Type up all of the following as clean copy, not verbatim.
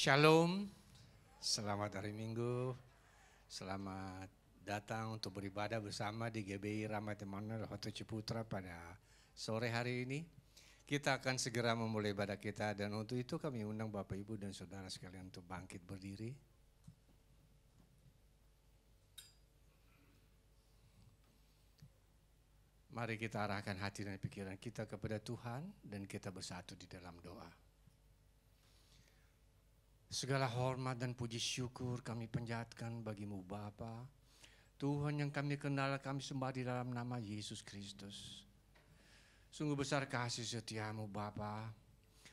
Shalom, selamat hari Minggu, selamat datang untuk beribadah bersama di GBI Rahmat Emmanuel Hotel Ciputra pada sore hari ini. Kita akan segera memulai ibadah kita dan untuk itu kami undang Bapak Ibu dan Saudara sekalian untuk bangkit berdiri. Mari kita arahkan hati dan pikiran kita kepada Tuhan dan kita bersatu di dalam doa. Segala hormat dan puji syukur kami panjatkan bagimu Bapa, Tuhan yang kami kenal, kami sembah di dalam nama Yesus Kristus. Sungguh besar kasih setiamu Bapa,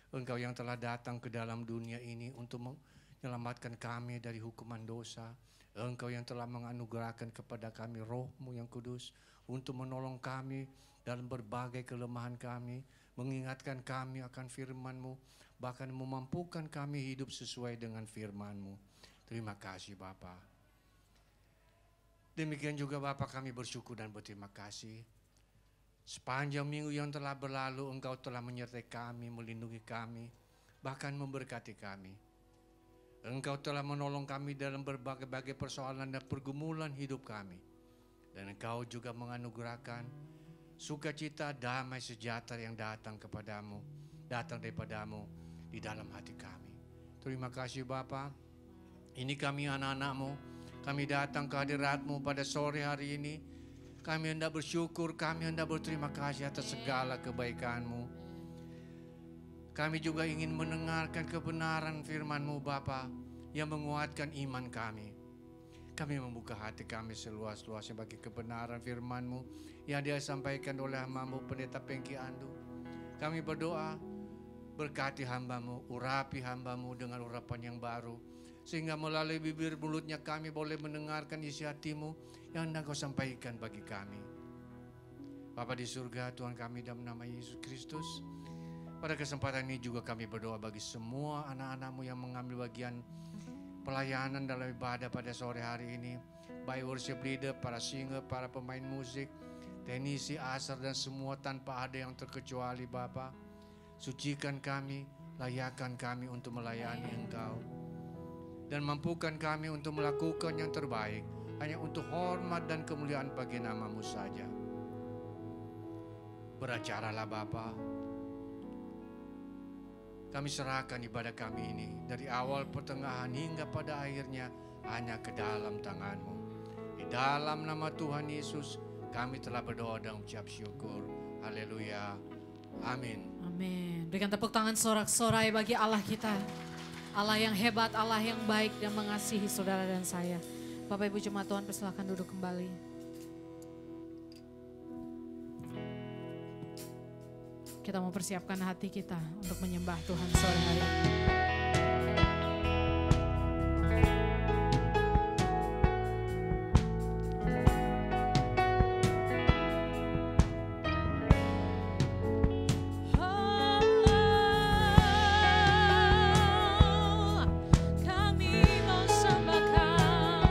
Engkau yang telah datang ke dalam dunia ini untuk menyelamatkan kami dari hukuman dosa. Engkau yang telah menganugerahkan kepada kami Roh-Mu yang kudus untuk menolong kami dalam berbagai kelemahan kami, mengingatkan kami akan firman-Mu, bahkan memampukan kami hidup sesuai dengan firman-Mu. Terima kasih Bapa. Demikian juga Bapa, kami bersyukur dan berterima kasih. Sepanjang minggu yang telah berlalu Engkau telah menyertai kami, melindungi kami, bahkan memberkati kami. Engkau telah menolong kami dalam berbagai persoalan dan pergumulan hidup kami. Dan Engkau juga menganugerahkan sukacita, damai, sejahtera yang datang kepadamu, datang daripadamu di dalam hati kami. Terima kasih Bapa. Ini kami anak-anak-Mu, kami datang ke hadirat-Mu pada sore hari ini. Kami hendak bersyukur, kami hendak berterima kasih atas segala kebaikan-Mu. Kami juga ingin mendengarkan kebenaran firman-Mu Bapa yang menguatkan iman kami. Kami membuka hati kami seluas-luasnya bagi kebenaran firman-Mu yang dia sampaikan oleh hamba-Mu Pendeta Pengki Andu. Kami berdoa, berkati hamba-Mu, urapi hamba-Mu dengan urapan yang baru, sehingga melalui bibir mulutnya kami boleh mendengarkan isi hati-Mu yang hendak Kau sampaikan bagi kami. Bapa di surga, Tuhan kami dalam nama Yesus Kristus, pada kesempatan ini juga kami berdoa bagi semua anak-anak-Mu yang mengambil bagian pelayanan dalam ibadah pada sore hari ini, baik worship leader, para singer, para pemain musik, teknisi, asar, dan semua tanpa ada yang terkecuali Bapa. Sucikan kami, layakkan kami untuk melayani Engkau, dan mampukan kami untuk melakukan yang terbaik hanya untuk hormat dan kemuliaan bagi nama-Mu saja. Beracaralah Bapa. Kami serahkan ibadah kami ini dari awal, pertengahan hingga pada akhirnya hanya ke dalam tangan-Mu. Di dalam nama Tuhan Yesus kami telah berdoa dan ucap syukur. Haleluya. Amin. Amin. Berikan tepuk tangan sorak-sorai bagi Allah kita. Allah yang hebat, Allah yang baik dan mengasihi saudara dan saya. Bapak Ibu jemaat Tuhan, persilakan duduk kembali. Kita mau persiapkan hati kita untuk menyembah Tuhan sore hari ini. Kami mau sembahkan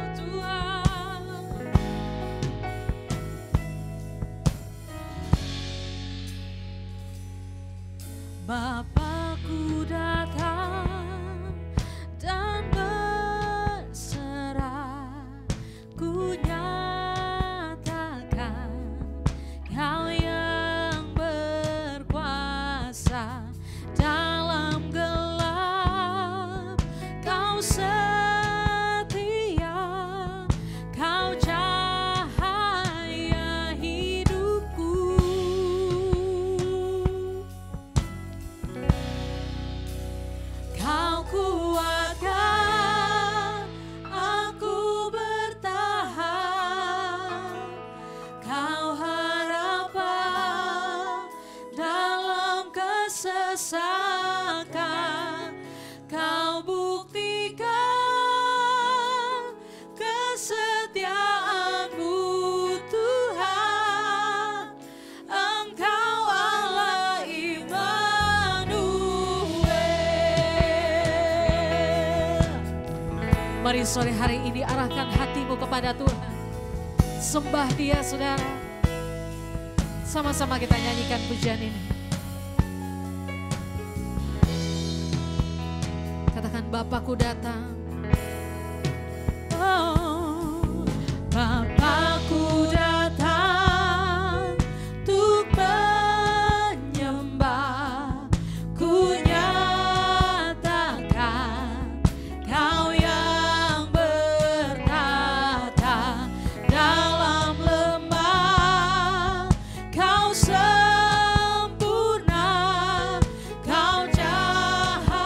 Kau setia, Kau cahaya hidupku. Kau kuatkan aku bertahan, Kau harapan dalam kesesakan. Kau buktikan kesetiaan-Mu Tuhan, Engkau Allah Immanuel. Mari sore hari ini arahkan hatimu kepada Tuhan. Sembah Dia, saudara. Sama-sama kita nyanyikan pujian ini. Katakan, Bapakku datang. Oh, Bapakku datang untuk menyembah. Ku nyatakan Kau yang bertata dalam lembah. Kau sempurna, Kau cahaya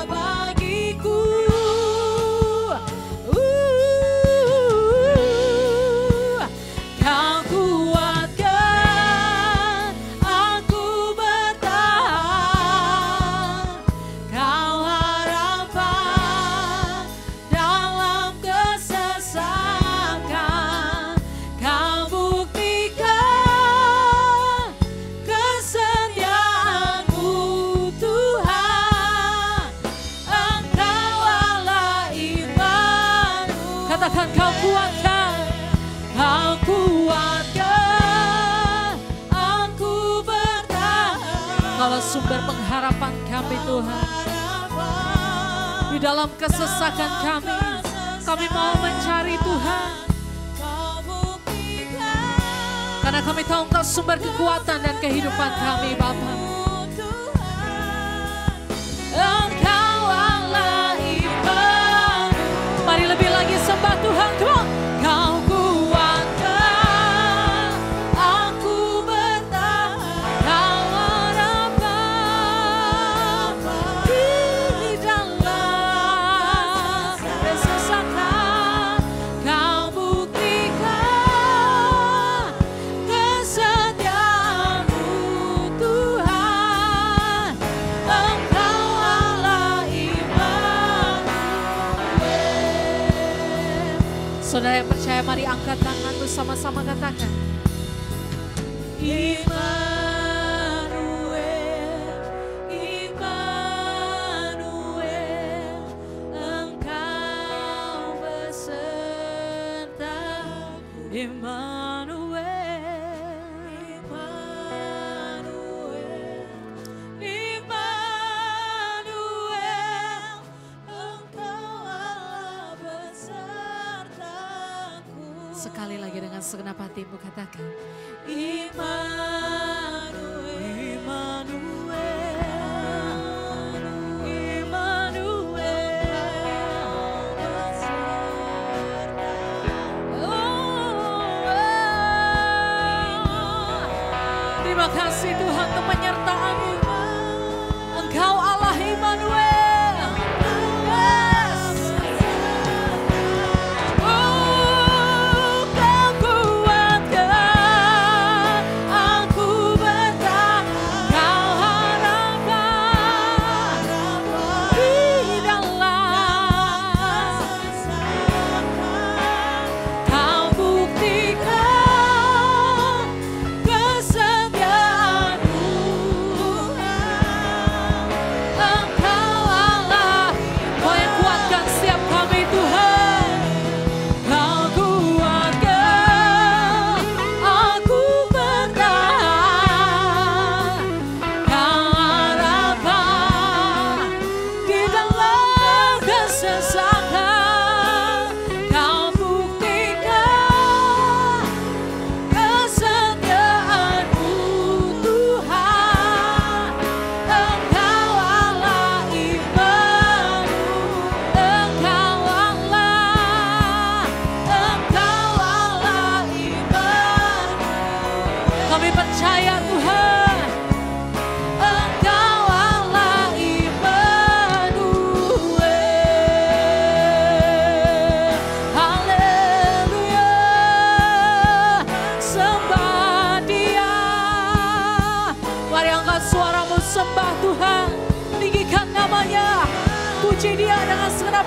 bagiku. Kau kuatkan aku bertahan, Kau harapan dalam kesesakan. Kau buktikan kesetiaan-Mu Tuhan, Engkau Allah Immanuel. Katakan, Kau kuatkan, Kau kuatkan aku bertahan. Kaulah sumber pengharapan kami Tuhan. Di dalam kesesakan kami mau mencari Tuhan. Karena kami tahu Engkau sumber kekuatan dan kehidupan kami, Bapa. Engkau Allah Immanuel. Mari lebih lagi sembah Tuhan. Come on. Kau kuatkan aku bertahan, Kau harapan di dalam kesesakan. Kau buktikan kesetiaan-Mu Tuhan, Engkau Allah Immanuel. Saudara yang percaya, mari angkat tangan bersama-sama katakan, Immanuel, Immanuel, Engkau beserta. Immanuel, Immanuel, Immanuel, Engkau Allah besertaku. Sekali lagi dengan segenap hatimu katakan, Immanuel, Immanuel, Immanuel, terima kasih Tuhan untuk penyertaan-Mu. Engkau Allah Immanuel. Yes. Oh, Kau kuatkan aku bertahan, Kau harapan di dalam. Kau buktikan kesetiaan-Mu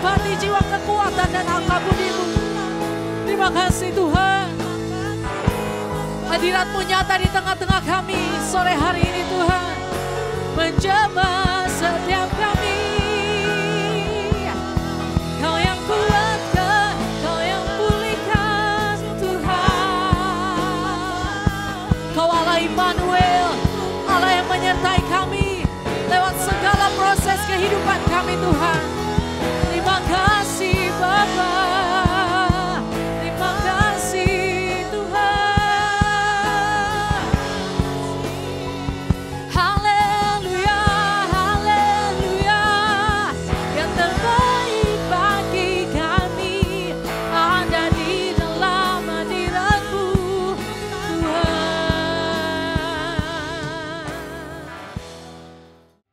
menepati jiwa kekuatan dan angka budi-Mu. Terima kasih Tuhan. Hadirat-Mu nyata di tengah-tengah kami sore hari ini Tuhan. Menjamah setiap kami. Kau yang kuatkan, Kau yang pulihkan Tuhan. Kau Allah Immanuel, Allah yang menyertai kami lewat segala proses kehidupan kami Tuhan. Terima kasih Bapa. Terima kasih Tuhan. Haleluya, haleluya. Yang terbaik bagi kami ada di dalam hadirat-Mu Tuhan.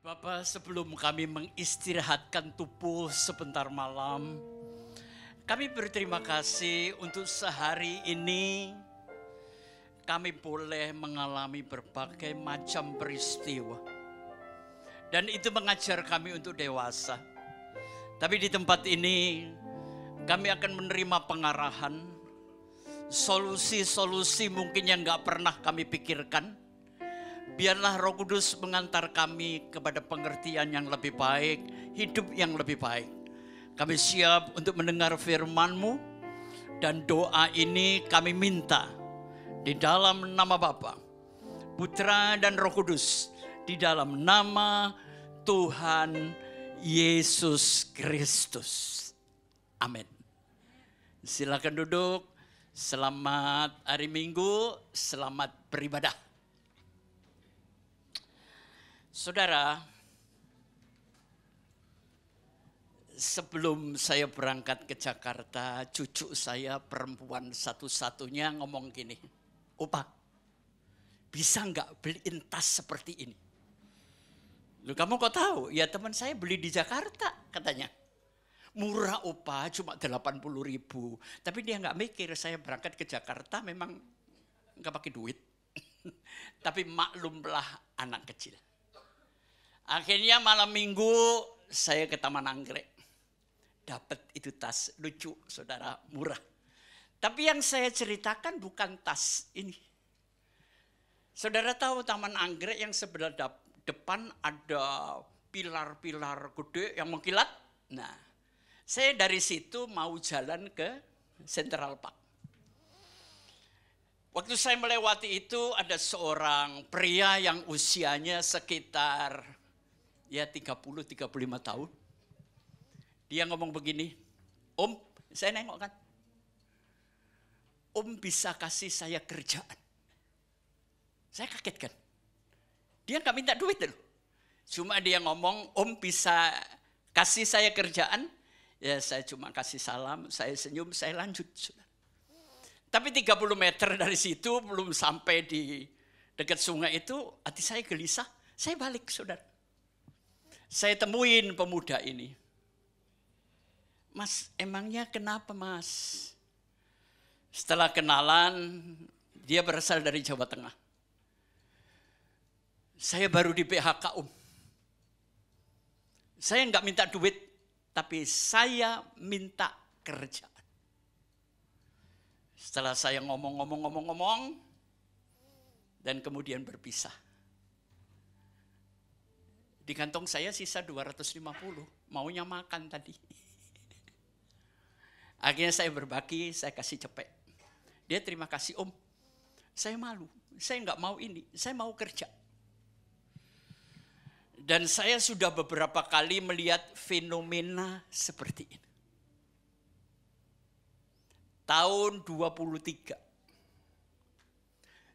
Bapak, sebelum kami mengistirahatkan tubuh sebentar malam, kami berterima kasih untuk sehari ini kami boleh mengalami berbagai macam peristiwa. Dan itu mengajar kami untuk dewasa. Tapi di tempat ini kami akan menerima pengarahan, solusi-solusi mungkin yang gak pernah kami pikirkan. Biarlah Roh Kudus mengantar kami kepada pengertian yang lebih baik, hidup yang lebih baik. Kami siap untuk mendengar firman-Mu, dan doa ini kami minta di dalam nama Bapa, Putra dan Roh Kudus, di dalam nama Tuhan Yesus Kristus. Amin. Silakan duduk. Selamat hari Minggu, selamat beribadah. Saudara, sebelum saya berangkat ke Jakarta, cucu saya perempuan satu-satunya ngomong gini, "Opa, bisa nggak beliin tas seperti ini?" Loh, kamu kok tahu? Ya teman saya beli di Jakarta katanya. Murah Opa, cuma 80.000. Tapi dia nggak mikir saya berangkat ke Jakarta memang nggak pakai duit. Tapi maklumlah anak kecil. Akhirnya malam minggu saya ke Taman Anggrek. Dapat itu tas lucu, saudara, murah. Tapi yang saya ceritakan bukan tas ini. Saudara tahu Taman Anggrek yang sebelah depan ada pilar-pilar gede yang mengkilat? Nah, saya dari situ mau jalan ke Central Park. Waktu saya melewati itu ada seorang pria yang usianya sekitar 30-35 tahun. Dia ngomong begini, "Om," saya nengok kan, "Om bisa kasih saya kerjaan?" Saya kaget kan. Dia nggak minta duit loh. Cuma dia ngomong, "Om bisa kasih saya kerjaan?" Ya saya cuma kasih salam, saya senyum, saya lanjut. Tapi 30 meter dari situ belum sampai di dekat sungai itu, hati saya gelisah. Saya balik, saudara. Saya temuin pemuda ini. "Mas, emangnya kenapa Mas?" Setelah kenalan, dia berasal dari Jawa Tengah. "Saya baru di PHK Om. Saya nggak minta duit, tapi saya minta kerjaan." Setelah saya ngomong, dan kemudian berpisah. Di kantong saya sisa 250, maunya makan tadi. Akhirnya saya berbagi, saya kasih cepek. Dia, "Terima kasih Om, saya malu, saya nggak mau ini, saya mau kerja." Dan saya sudah beberapa kali melihat fenomena seperti ini. Tahun 23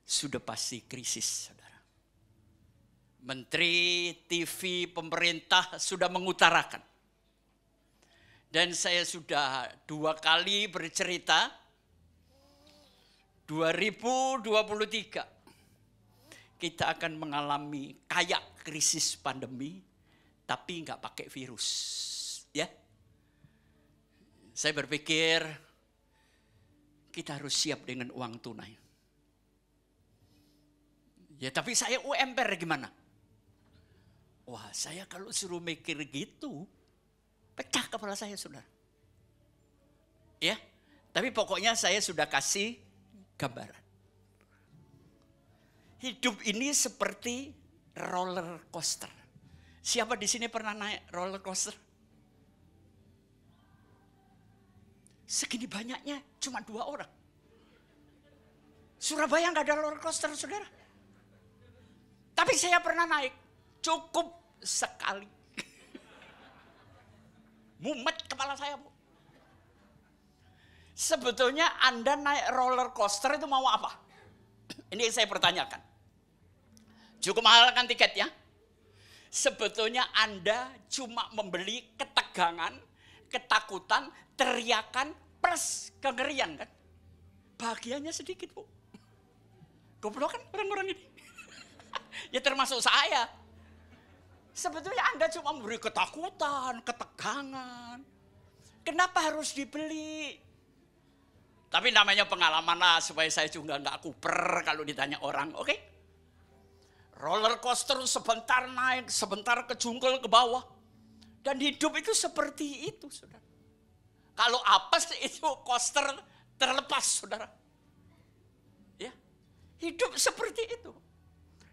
sudah pasti krisis, saudara. Menteri, TV, pemerintah sudah mengutarakan. Dan saya sudah 2 kali bercerita, 2023 kita akan mengalami kayak krisis pandemi, tapi nggak pakai virus, ya. Saya berpikir kita harus siap dengan uang tunai. Ya, tapi saya UMR gimana? Wah, saya kalau suruh mikir gitu, Pecah kepala saya, saudara. Ya, tapi pokoknya saya sudah kasih gambaran. Hidup ini seperti roller coaster. Siapa di sini pernah naik roller coaster? Segini banyaknya cuma 2 orang. Surabaya nggak ada roller coaster, saudara. Tapi saya pernah naik, cukup sekali. Mumet kepala saya, Bu. Sebetulnya Anda naik roller coaster itu mau apa? Ini yang saya pertanyakan. Cukup mahal kan tiketnya? Sebetulnya Anda cuma membeli ketegangan, ketakutan, teriakan, plus kengerian kan? Bahagianya sedikit, Bu. Goblok kan orang-orang ini? Ya termasuk saya. Sebetulnya Anda cuma memberi ketakutan, ketegangan. Kenapa harus dibeli? Tapi namanya pengalaman lah, supaya saya juga nggak kuper kalau ditanya orang, oke? Roller coaster sebentar naik, sebentar kejungkel ke bawah. Dan hidup itu seperti itu, saudara. Kalau apes itu coaster terlepas, saudara. Ya, hidup seperti itu.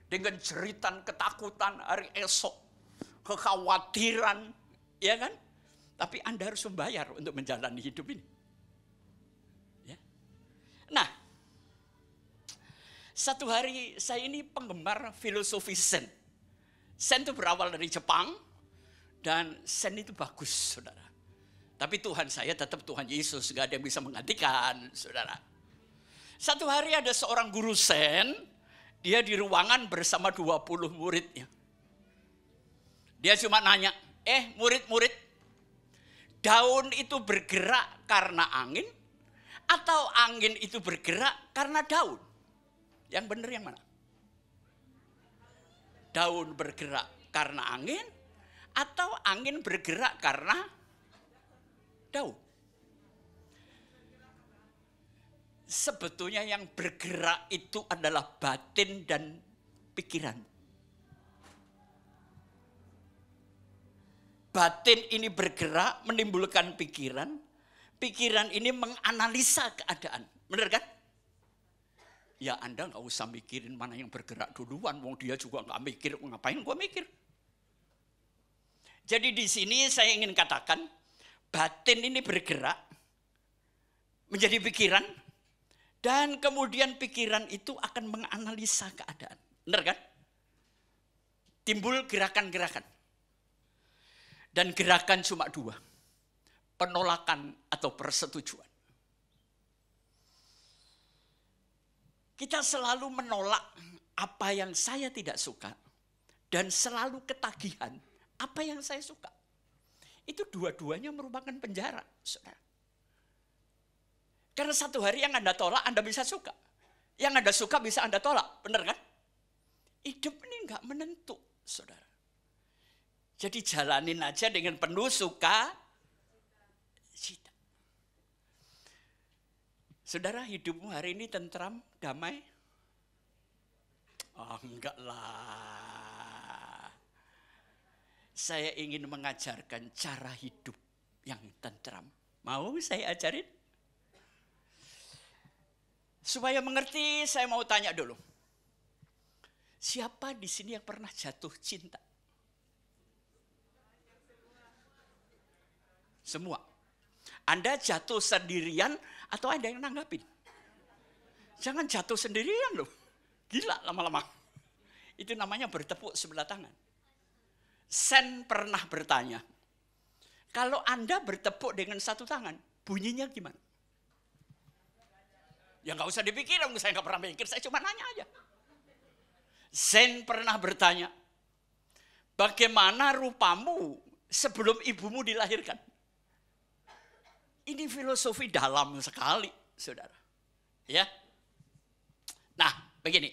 Dengan jeritan ketakutan hari esok, kekhawatiran, ya kan? Tapi Anda harus membayar untuk menjalani hidup ini. Ya. Nah, satu hari saya ini penggemar filosofi Zen. Zen itu berawal dari Jepang, dan Zen itu bagus, saudara. Tapi Tuhan saya tetap Tuhan Yesus, gak ada yang bisa menggantikan, saudara. Satu hari ada seorang guru Zen, dia di ruangan bersama 20 muridnya. Dia cuma nanya, murid-murid, daun itu bergerak karena angin, atau angin itu bergerak karena daun? Yang benar yang mana? Daun bergerak karena angin, atau angin bergerak karena daun? Sebetulnya yang bergerak itu adalah batin dan pikiran. Batin ini bergerak menimbulkan pikiran. Pikiran ini menganalisa keadaan. Benar kan? Ya Anda nggak usah mikirin mana yang bergerak duluan. Wong dia juga nggak mikir. Ngapain gua mikir? Jadi di sini saya ingin katakan, batin ini bergerak menjadi pikiran. Dan kemudian pikiran itu akan menganalisa keadaan. Benar kan? Timbul gerakan-gerakan. Dan gerakan cuma 2. Penolakan atau persetujuan. Kita selalu menolak apa yang saya tidak suka. Dan selalu ketagihan apa yang saya suka. Itu dua-duanya merupakan penjara, saudara. Karena satu hari yang Anda tolak, Anda bisa suka. Yang Anda suka bisa Anda tolak, benar kan? Hidup ini enggak menentu, saudara. Jadi jalanin aja dengan penuh suka cita. Saudara, hidupmu hari ini tentram, damai? Oh, enggak lah. Saya ingin mengajarkan cara hidup yang tentram. Mau saya ajarin? Supaya mengerti, saya mau tanya dulu. Siapa di sini yang pernah jatuh cinta? Semua. Anda jatuh sendirian atau ada yang nanggapin? Jangan jatuh sendirian loh. Gila lama-lama. Itu namanya bertepuk sebelah tangan. Sen pernah bertanya, kalau Anda bertepuk dengan satu tangan, bunyinya gimana? Ya nggak usah dipikir, saya nggak pernah mikir, saya cuma nanya aja. Zen pernah bertanya, bagaimana rupamu sebelum ibumu dilahirkan? Ini filosofi dalam sekali, saudara. Ya. Nah, begini.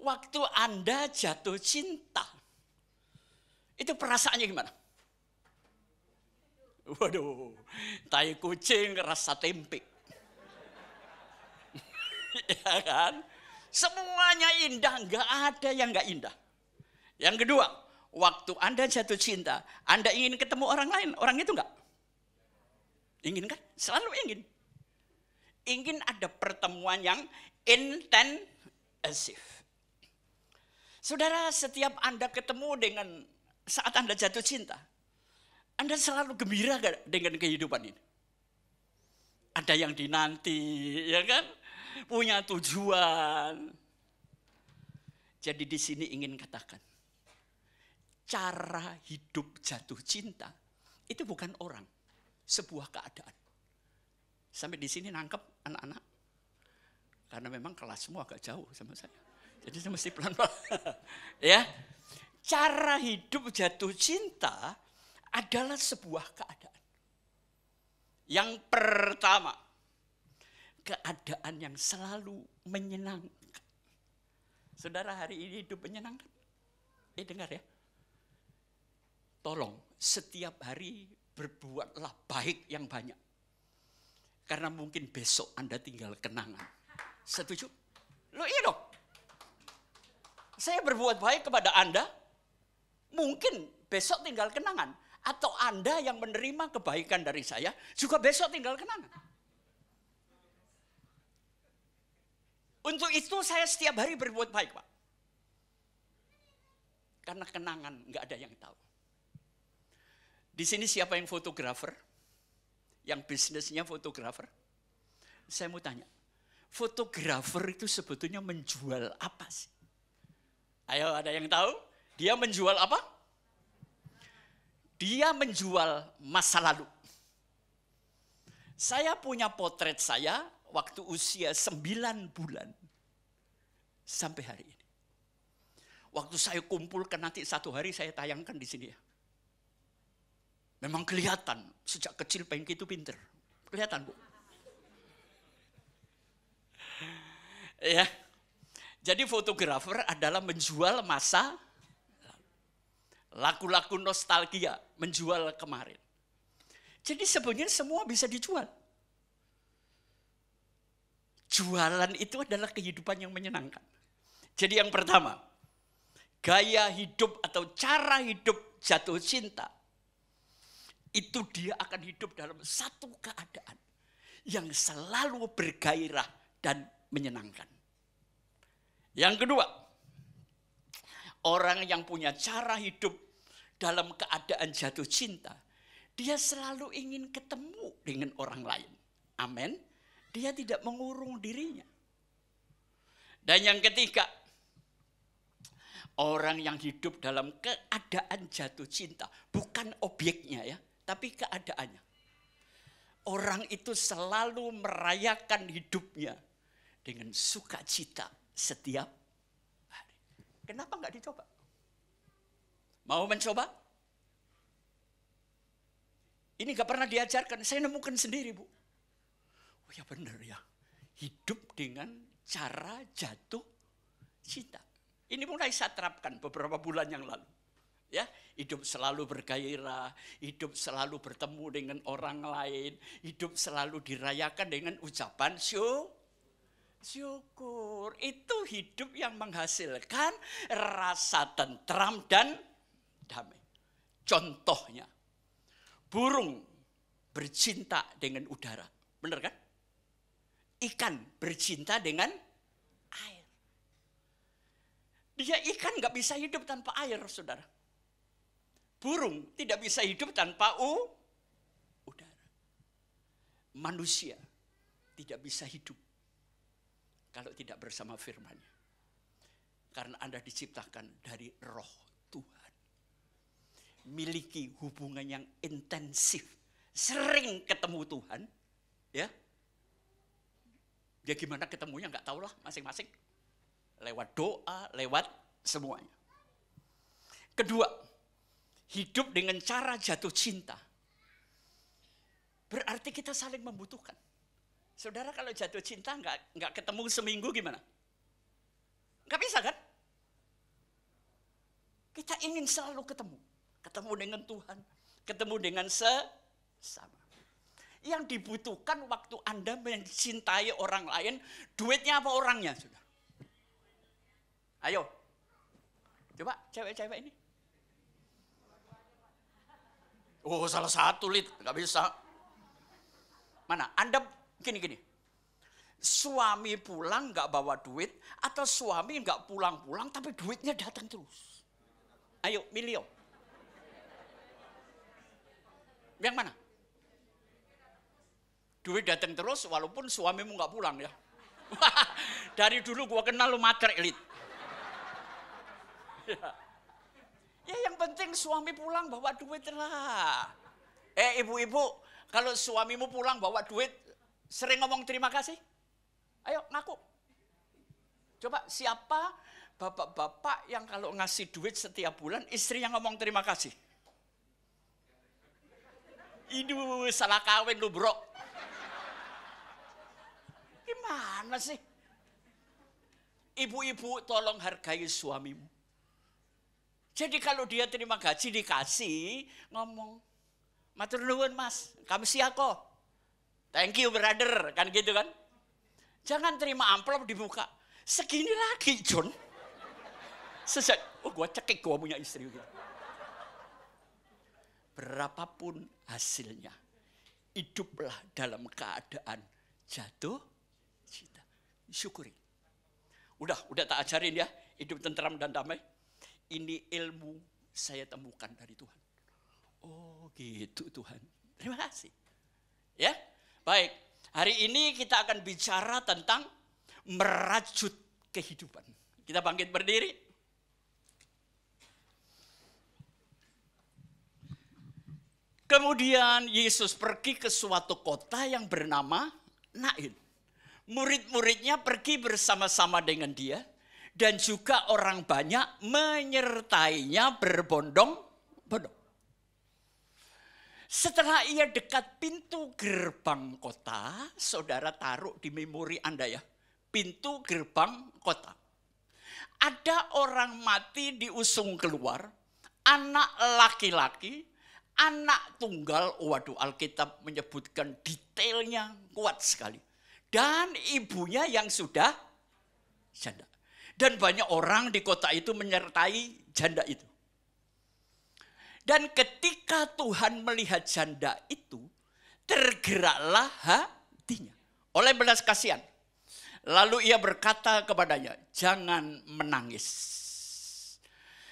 Waktu Anda jatuh cinta, itu perasaannya gimana? Waduh, tai kucing rasa tempe. Ya kan? Semuanya indah, nggak ada yang nggak indah. Yang kedua, Waktu Anda jatuh cinta, Anda ingin ketemu orang lain, orang itu enggak? Ingin kan? Selalu ingin. Ingin ada pertemuan yang intensif. Saudara, setiap Anda ketemu dengan saat Anda jatuh cinta, Anda selalu gembira gak dengan kehidupan ini? Ada yang dinanti, ya kan? Punya tujuan. Jadi di sini ingin katakan, cara hidup jatuh cinta itu bukan orang, sebuah keadaan. Sampai di sini nangkep anak-anak? Karena memang kelasmu agak jauh sama saya. Jadi saya mesti pelan-pelan. Ya, cara hidup jatuh cinta adalah sebuah keadaan. Yang pertama, keadaan yang selalu menyenangkan. Saudara, hari ini hidup menyenangkan? Dengar ya. Tolong, setiap hari berbuatlah baik yang banyak. Karena mungkin besok Anda tinggal kenangan. Setuju? Loh iya dong. Saya berbuat baik kepada Anda, mungkin besok tinggal kenangan. Atau Anda yang menerima kebaikan dari saya, juga besok tinggal kenangan. Untuk itu saya setiap hari berbuat baik, Pak. Karena kenangan nggak ada yang tahu. Di sini siapa yang fotografer? Yang bisnisnya fotografer? Saya mau tanya, fotografer itu sebetulnya menjual apa sih? Ayo, ada yang tahu? Dia menjual apa? Dia menjual masa lalu. Saya punya potret saya waktu usia 9 bulan sampai hari ini. Waktu saya kumpulkan nanti satu hari saya tayangkan di sini ya. Memang kelihatan sejak kecil Pengki itu pinter. Kelihatan, Bu. Ya. Jadi fotografer adalah menjual masa lagu-lagu nostalgia, menjual kemarin. Jadi sebenarnya semua bisa dijual. Jualan itu adalah kehidupan yang menyenangkan. Jadi yang pertama, gaya hidup atau cara hidup jatuh cinta, itu dia akan hidup dalam satu keadaan yang selalu bergairah dan menyenangkan. Yang kedua, orang yang punya cara hidup dalam keadaan jatuh cinta, dia selalu ingin ketemu dengan orang lain. Amin. Dia tidak mengurung dirinya. Dan yang ketiga, orang yang hidup dalam keadaan jatuh cinta, bukan objeknya ya, tapi keadaannya. Orang itu selalu merayakan hidupnya dengan sukacita setiap hari. Kenapa enggak dicoba? Mau mencoba? Ini enggak pernah diajarkan, saya nemukan sendiri, Bu. Oh ya benar ya, hidup dengan cara jatuh cinta. Ini mulai saya terapkan beberapa bulan yang lalu. Ya, hidup selalu bergairah, hidup selalu bertemu dengan orang lain, hidup selalu dirayakan dengan ucapan syukur. Itu hidup yang menghasilkan rasa tentram dan damai. Contohnya, burung bercinta dengan udara. Benar kan? Ikan bercinta dengan air. Dia ikan nggak bisa hidup tanpa air, saudara. Burung tidak bisa hidup tanpa udara. Manusia tidak bisa hidup kalau tidak bersama firman-Nya. Karena Anda diciptakan dari roh Tuhan. Miliki hubungan yang intensif. Sering ketemu Tuhan. Ya. Dia gimana ketemunya nggak tahulah masing-masing. Lewat doa, lewat semuanya. Kedua, hidup dengan cara jatuh cinta. Berarti kita saling membutuhkan. Saudara kalau jatuh cinta nggak ketemu seminggu gimana? Nggak bisa kan? Kita ingin selalu ketemu. Ketemu dengan Tuhan. Ketemu dengan sesama. Yang dibutuhkan waktu Anda mencintai orang lain, duitnya apa orangnya? Saudara? Ayo. Coba cewek-cewek ini. Oh, salah satu, Lid. Nggak bisa. Mana? Anda gini. Suami pulang nggak bawa duit, atau suami nggak pulang-pulang tapi duitnya datang terus? Ayo, milih. Yang mana? Duit datang terus walaupun suamimu nggak pulang ya. Dari dulu gua kenal lu mater, Lid. Ya yang penting suami pulang bawa duit lah. Ibu-ibu, kalau suamimu pulang bawa duit, sering ngomong terima kasih? Ayo ngaku. Coba siapa bapak-bapak yang kalau ngasih duit setiap bulan, istrinya ngomong terima kasih? Iduh, salah kawin lu bro. Gimana sih? Ibu-ibu tolong hargai suamimu. Jadi kalau dia terima gaji dikasih, ngomong, matur nuwun mas, kami siako. Thank you brother, kan gitu kan. Jangan terima amplop dibuka. Segini lagi John. Gua cekik gua punya istri gitu. Berapapun hasilnya, hiduplah dalam keadaan jatuh cinta. Syukuri. Udah tak ajarin ya, hidup tentram dan damai. Ini ilmu saya temukan dari Tuhan. Oh gitu Tuhan. Terima kasih. Ya, baik. Hari ini kita akan bicara tentang merajut kehidupan. Kita bangkit berdiri. Kemudian Yesus pergi ke suatu kota yang bernama Nain. Murid-muridnya pergi bersama-sama dengan dia. Dan juga orang banyak menyertainya berbondong-bondong. Setelah ia dekat pintu gerbang kota, saudara taruh di memori Anda ya. Pintu gerbang kota. Ada orang mati diusung keluar, anak laki-laki, anak tunggal, waduh Alkitab menyebutkan detailnya kuat sekali. Dan ibunya yang sudah janda. Dan banyak orang di kota itu menyertai janda itu. Dan ketika Tuhan melihat janda itu, tergeraklah hatinya oleh belas kasihan. Lalu ia berkata kepadanya, jangan menangis.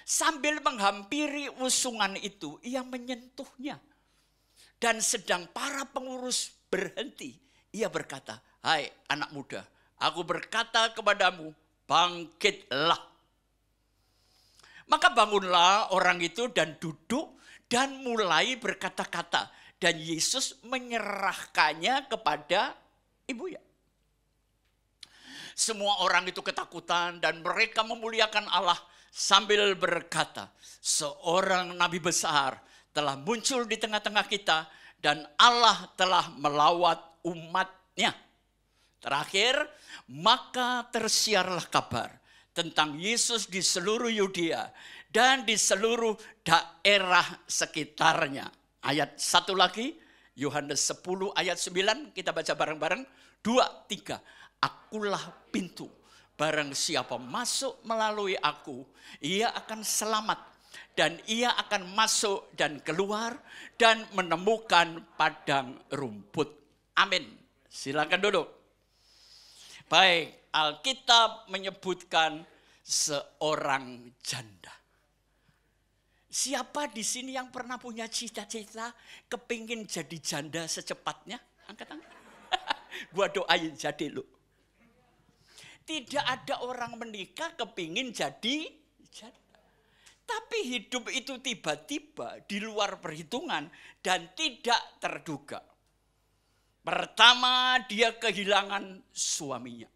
Sambil menghampiri usungan itu, ia menyentuhnya. Dan sedang para pengurus berhenti, ia berkata, hai anak muda, aku berkata kepadamu, bangkitlah. Maka bangunlah orang itu dan duduk dan mulai berkata-kata. Dan Yesus menyerahkannya kepada ibunya. Semua orang itu ketakutan dan mereka memuliakan Allah sambil berkata, seorang nabi besar telah muncul di tengah-tengah kita dan Allah telah melawat umatnya. Terakhir, maka tersiarlah kabar tentang Yesus di seluruh Yudea dan di seluruh daerah sekitarnya. Ayat 1 lagi, Yohanes 10 ayat 9, kita baca bareng-bareng. 2, 3, akulah pintu. Barang siapa masuk melalui aku, ia akan selamat. Dan ia akan masuk dan keluar dan menemukan padang rumput. Amin. Silakan duduk. Baik, Alkitab menyebutkan seorang janda. Siapa di sini yang pernah punya cita-cita kepingin jadi janda secepatnya? Angkat tangan. Gua doain jadi lu. Tidak ada orang menikah kepingin jadi janda. Tapi hidup itu tiba-tiba di luar perhitungan dan tidak terduga. Pertama, dia kehilangan suaminya.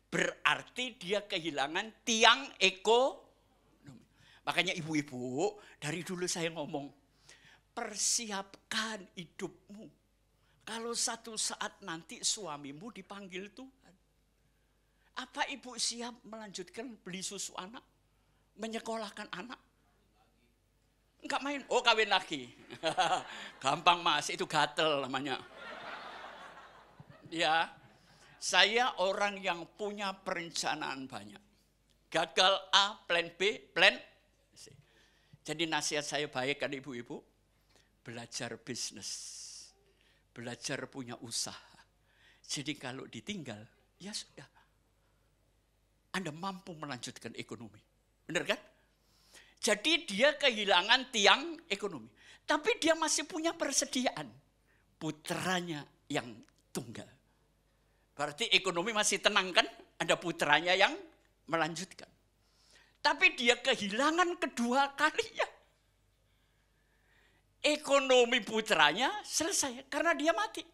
Berarti dia kehilangan tiang ekonomi. Makanya ibu-ibu, dari dulu saya ngomong, persiapkan hidupmu. Kalau satu saat nanti suamimu dipanggil Tuhan. Apa ibu siap melanjutkan beli susu anak? Menyekolahkan anak? Enggak main, oh kawin lagi. Gampang mas, itu gatel namanya. Ya, saya orang yang punya perencanaan banyak. Gagal A, plan B, plan C. Jadi nasihat saya baik kan ibu-ibu. belajar bisnis, belajar punya usaha. Jadi kalau ditinggal, ya sudah. Anda mampu melanjutkan ekonomi. Benar kan? Jadi dia kehilangan tiang ekonomi. Tapi dia masih punya persediaan. Putranya yang tunggal. Berarti ekonomi masih tenang kan? Ada putranya yang melanjutkan. Tapi dia kehilangan kedua kalinya. Ekonomi putranya selesai karena dia mati.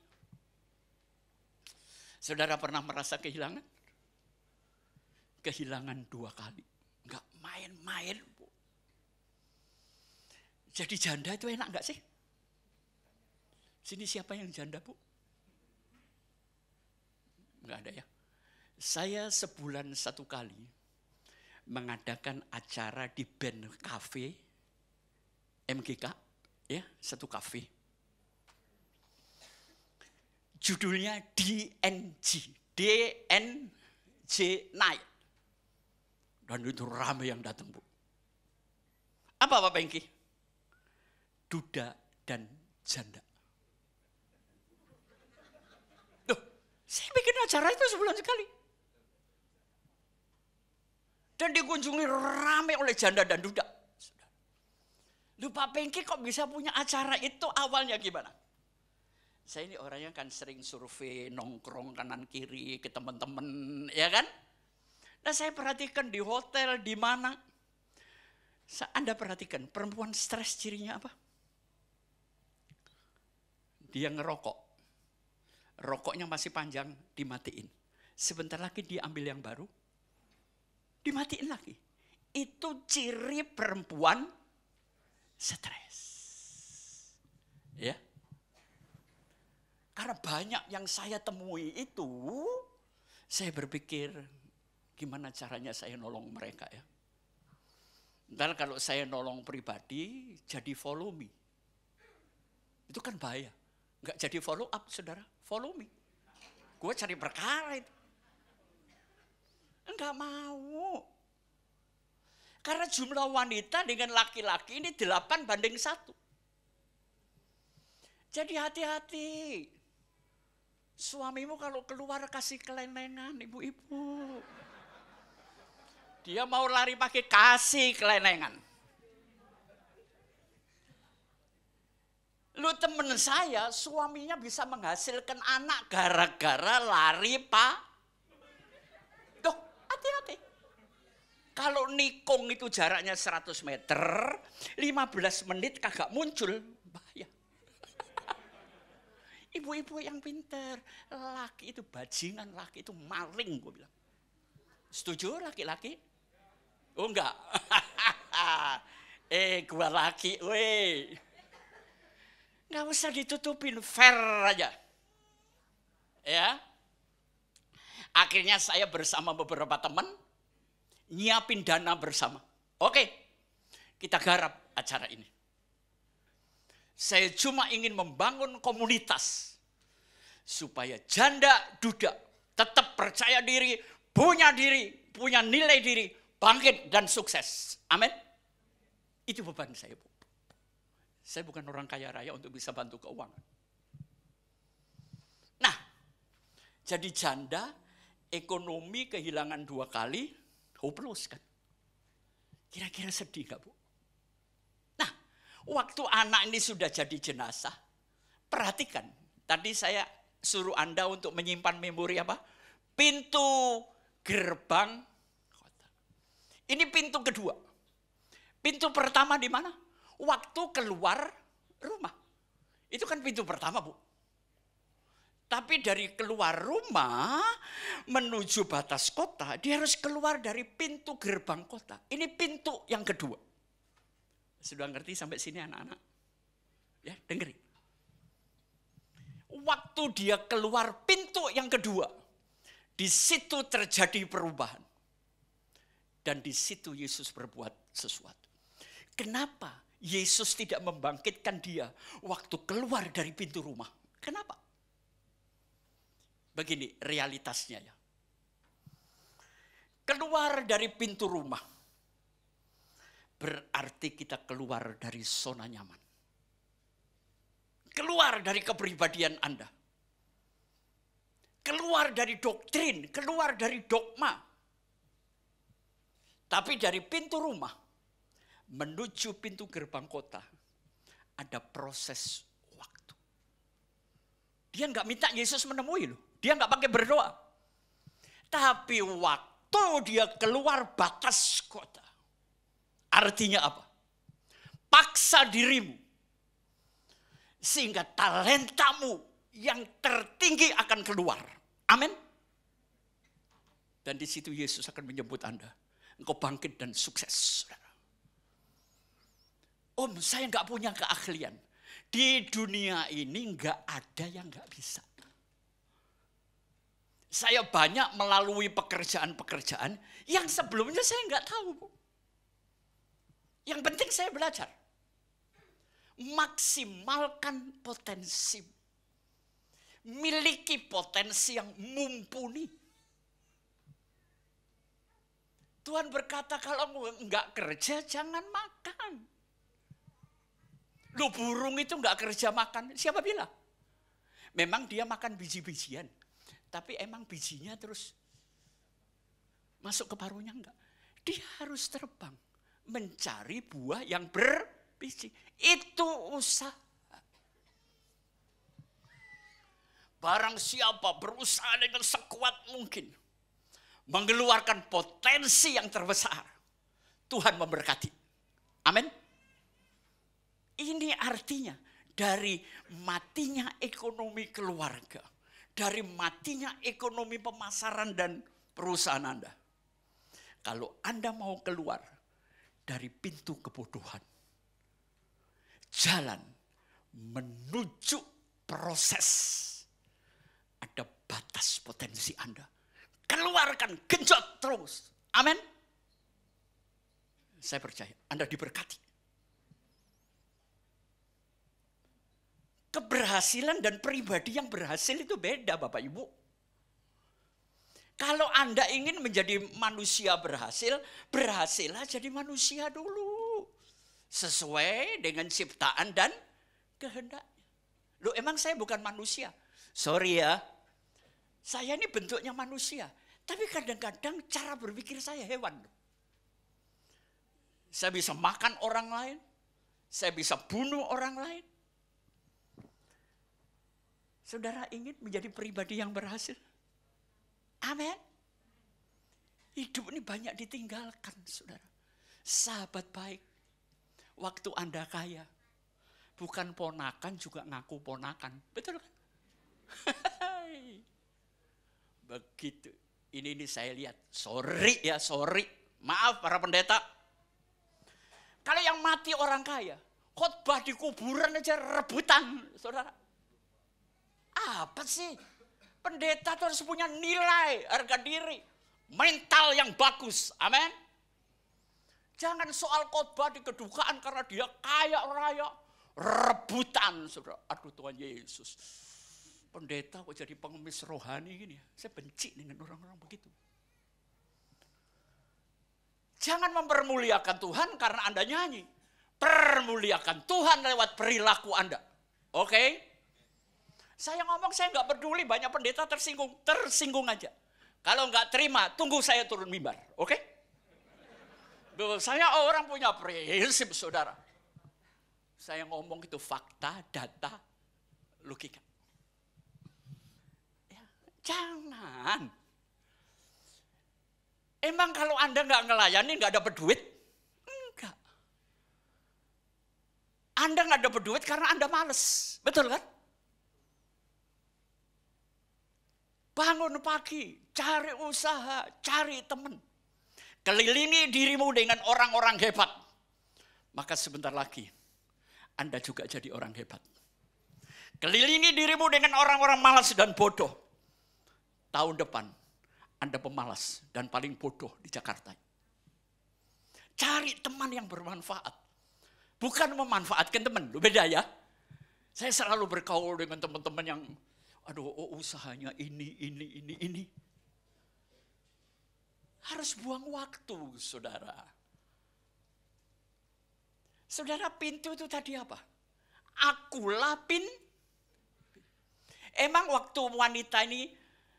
Saudara pernah merasa kehilangan? Kehilangan 2 kali. Enggak main-main. Jadi janda itu enak enggak sih? Sini siapa yang janda, Bu? Enggak ada ya. Saya sebulan 1 kali mengadakan acara di band cafe MGK, ya, 1 cafe. Judulnya DNG Night. Dan itu ramai yang datang, Bu. Apa Pak Pengki? Duda dan janda. Loh, saya bikin acara itu sebulan sekali. Dan dikunjungi ramai oleh janda dan duda. Loh Pak Pengki kok bisa punya acara itu, awalnya gimana? Saya ini orangnya kan sering survei, nongkrong kanan kiri ke teman-teman, ya kan? Nah saya perhatikan di hotel, di mana. Anda perhatikan, perempuan stres cirinya apa? Dia ngerokok. Rokoknya masih panjang, dimatiin. Sebentar lagi dia ambil yang baru, dimatiin lagi. Itu ciri perempuan stres. Ya. Karena banyak yang saya temui itu, saya berpikir gimana caranya saya nolong mereka ya. Ntar kalau saya nolong pribadi, jadi follow me. Itu kan bahaya. Enggak jadi follow up, saudara. Follow me. Gue cari perkara itu. Enggak mau. Karena jumlah wanita dengan laki-laki ini 8:1. Jadi hati-hati. Suamimu kalau keluar kasih kelenengan, ibu-ibu. Dia mau lari pakai kasih kelenengan. Lu temen saya, suaminya bisa menghasilkan anak gara-gara lari Pak. Tuh, hati-hati. Kalau nikung itu jaraknya 100 meter, 15 menit kagak muncul, bahaya. Ibu-ibu yang pinter, laki itu bajingan, laki itu maling, gue bilang. Setuju laki-laki? Oh enggak. Gua laki, weh. Nggak usah ditutupin, fair aja. Ya. Akhirnya saya bersama beberapa teman nyiapin dana bersama. Oke, kita garap acara ini. Saya cuma ingin membangun komunitas supaya janda duda tetap percaya diri, punya nilai diri, bangkit dan sukses. Amin. Itu beban saya, Bu. Saya bukan orang kaya raya untuk bisa bantu keuangan. Nah, jadi janda, ekonomi kehilangan 2 kali, hopeless kan. Kira-kira sedih gak, Bu? Nah, waktu anak ini sudah jadi jenazah, perhatikan. Tadi saya suruh Anda untuk menyimpan memori apa? Pintu gerbang kota. Ini pintu kedua. Pintu pertama di mana? Waktu keluar rumah. Itu kan pintu pertama, Bu. Tapi dari keluar rumah menuju batas kota, dia harus keluar dari pintu gerbang kota. Ini pintu yang kedua. Sudah ngerti sampai sini anak-anak? Ya, dengerin. Waktu dia keluar pintu yang kedua, di situ terjadi perubahan. Dan di situ Yesus berbuat sesuatu. Kenapa Yesus tidak membangkitkan dia waktu keluar dari pintu rumah? Kenapa? Begini realitasnya ya. Keluar dari pintu rumah berarti kita keluar dari zona nyaman. Keluar dari kepribadian Anda. Keluar dari doktrin, keluar dari dogma. Tapi dari pintu rumah menuju pintu gerbang kota ada proses waktu. Dia nggak minta Yesus menemui loh. Dia nggak pakai berdoa. Tapi waktu dia keluar batas kota. Artinya apa? Paksa dirimu. Sehingga talentamu yang tertinggi akan keluar. Amin. Dan di situ Yesus akan menyebut Anda. Engkau bangkit dan sukses. Om, saya nggak punya keahlian. Di dunia ini nggak ada yang nggak bisa. Saya banyak melalui pekerjaan-pekerjaan yang sebelumnya saya nggak tahu. Yang penting saya belajar. Maksimalkan potensi. Miliki potensi yang mumpuni. Tuhan berkata kalau nggak kerja jangan makan. Loh, burung itu nggak kerja makan. Siapa bilang? Memang dia makan biji-bijian. Tapi emang bijinya terus masuk ke paruhnya enggak. Dia harus terbang. Mencari buah yang berbiji. Itu usaha. Barang siapa berusaha dengan sekuat mungkin. Mengeluarkan potensi yang terbesar. Tuhan memberkati. Amin. Ini artinya dari matinya ekonomi keluarga. Dari matinya ekonomi pemasaran dan perusahaan Anda. Kalau Anda mau keluar dari pintu kebodohan. Jalan menuju proses. Ada batas potensi Anda. Keluarkan, genjot terus. Amin. Saya percaya Anda diberkati. Keberhasilan dan pribadi yang berhasil itu beda Bapak Ibu. Kalau Anda ingin menjadi manusia berhasil, berhasillah jadi manusia dulu. Sesuai dengan ciptaan dan kehendaknya. Loh, emang saya bukan manusia? Sorry ya, saya ini bentuknya manusia. Tapi kadang-kadang cara berpikir saya hewan. Saya bisa makan orang lain, saya bisa bunuh orang lain. Saudara ingin menjadi pribadi yang berhasil? Amin. Hidup ini banyak ditinggalkan, saudara. Sahabat baik, waktu Anda kaya, bukan ponakan juga ngaku ponakan. Betul kan? Begitu. Ini saya lihat. Sorry ya, sorry. Maaf para pendeta. Kalau yang mati orang kaya, khotbah di kuburan aja rebutan, saudara. Apa sih? Pendeta itu harus punya nilai, harga diri, mental yang bagus. Amin. Jangan soal khotbah di kedukaan karena dia kaya raya, rebutan, saudara. Aduh Tuhan Yesus. Pendeta kok jadi pengemis rohani gini ya. Saya benci dengan orang-orang begitu. Jangan mempermuliakan Tuhan karena Anda nyanyi. Permuliakan Tuhan lewat perilaku Anda. Oke? Saya ngomong saya nggak peduli banyak pendeta tersinggung. Tersinggung aja. Kalau nggak terima, tunggu saya turun mimbar. Oke? Saya orang punya prinsip, saudara. Saya ngomong itu fakta, data, logika. Ya, jangan. Emang kalau Anda nggak ngelayani, nggak dapat duit? Enggak. Anda nggak dapat duit karena Anda males. Betul kan? Bangun pagi, cari usaha, cari teman. Kelilingi dirimu dengan orang-orang hebat. Maka sebentar lagi, Anda juga jadi orang hebat. Kelilingi dirimu dengan orang-orang malas dan bodoh. Tahun depan, Anda pemalas dan paling bodoh di Jakarta. Cari teman yang bermanfaat. Bukan memanfaatkan teman, beda ya. Saya selalu bergaul dengan teman-teman yang usahanya ini. Harus buang waktu, saudara. Saudara, pintu itu tadi apa? Akulah pintu. Emang waktu wanita ini,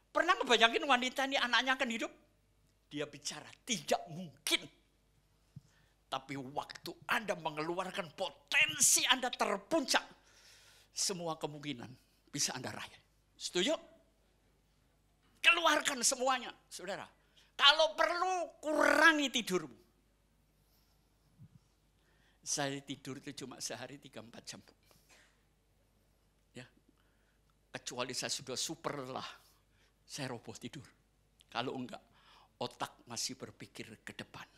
pernah ngebayangin wanita ini anaknya akan hidup? Dia bicara, tidak mungkin. Tapi waktu Anda mengeluarkan potensi Anda terpuncak, semua kemungkinan bisa Anda raih. Setuju? Keluarkan semuanya, saudara. Kalau perlu, kurangi tidurmu. Saya tidur itu cuma sehari 3-4 jam. Ya. Kecuali saya sudah super lelah, saya roboh tidur. Kalau enggak, otak masih berpikir ke depan.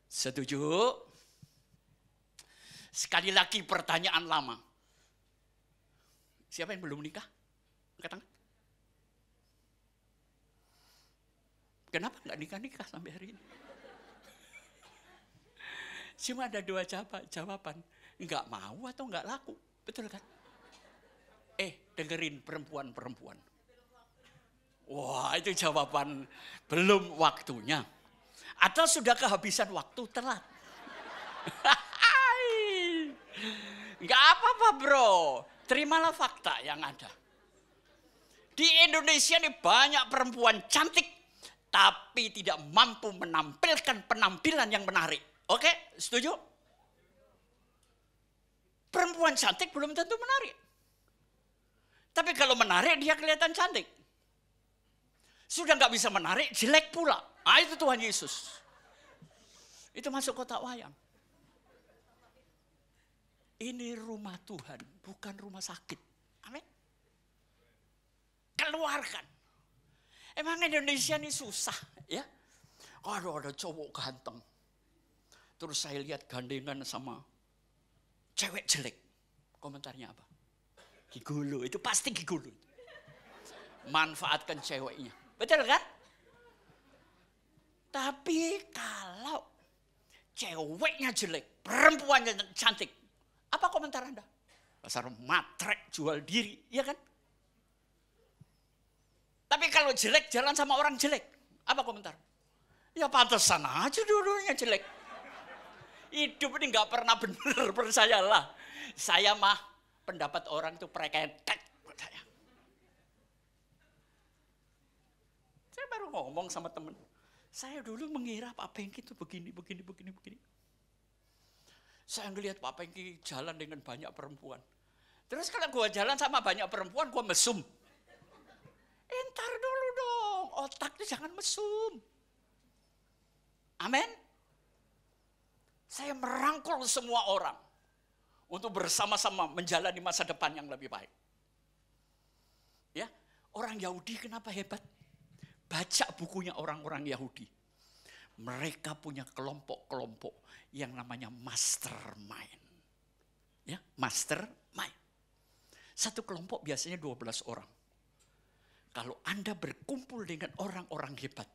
Setuju? Sekali lagi pertanyaan lama. Siapa yang belum nikah? Angkat tangan. Kenapa enggak nikah-nikah sampai hari ini? Cuma ada 2 jawaban. Enggak mau atau enggak laku. Betul kan? Dengerin perempuan-perempuan. Wah, itu jawaban belum waktunya. Atau sudah kehabisan waktu, telat. Enggak apa-apa bro. Terimalah fakta yang ada. Di Indonesia ini banyak perempuan cantik, tapi tidak mampu menampilkan penampilan yang menarik. Oke, setuju? Perempuan cantik belum tentu menarik. Tapi kalau menarik dia kelihatan cantik. Sudah nggak bisa menarik, jelek pula. Itu Tuhan Yesus. Itu masuk kotak wayang. Ini rumah Tuhan, bukan rumah sakit. Amin. Keluarkan. Emang Indonesia ini susah ya. Aduh, ada cowok ganteng. Terus saya lihat gandengan sama cewek jelek. Komentarnya apa? Gigolo, itu pasti gigolo. Manfaatkan ceweknya. Betul kan? Tapi kalau ceweknya jelek, perempuannya cantik, apa komentar Anda? Dasar matrek jual diri, ya kan? Tapi kalau jelek jalan sama orang jelek, apa komentar? Ya pantesan aja dua-duanya jelek. Hidup ini nggak pernah benar, percayalah. Saya mah pendapat orang itu preketek. Saya baru ngomong sama teman. Saya dulu mengira Pak Pengki itu begini. Saya ngelihat Pak Pengki jalan dengan banyak perempuan. Terus kalau gue jalan sama banyak perempuan, gue mesum. Entar dulu dong, otaknya jangan mesum. Amin. Saya merangkul semua orang untuk bersama-sama menjalani masa depan yang lebih baik. Ya, orang Yahudi kenapa hebat? Baca bukunya orang-orang Yahudi. Mereka punya kelompok-kelompok yang namanya mastermind. Ya, mastermind. Satu kelompok biasanya 12 orang. Kalau Anda berkumpul dengan orang-orang hebat,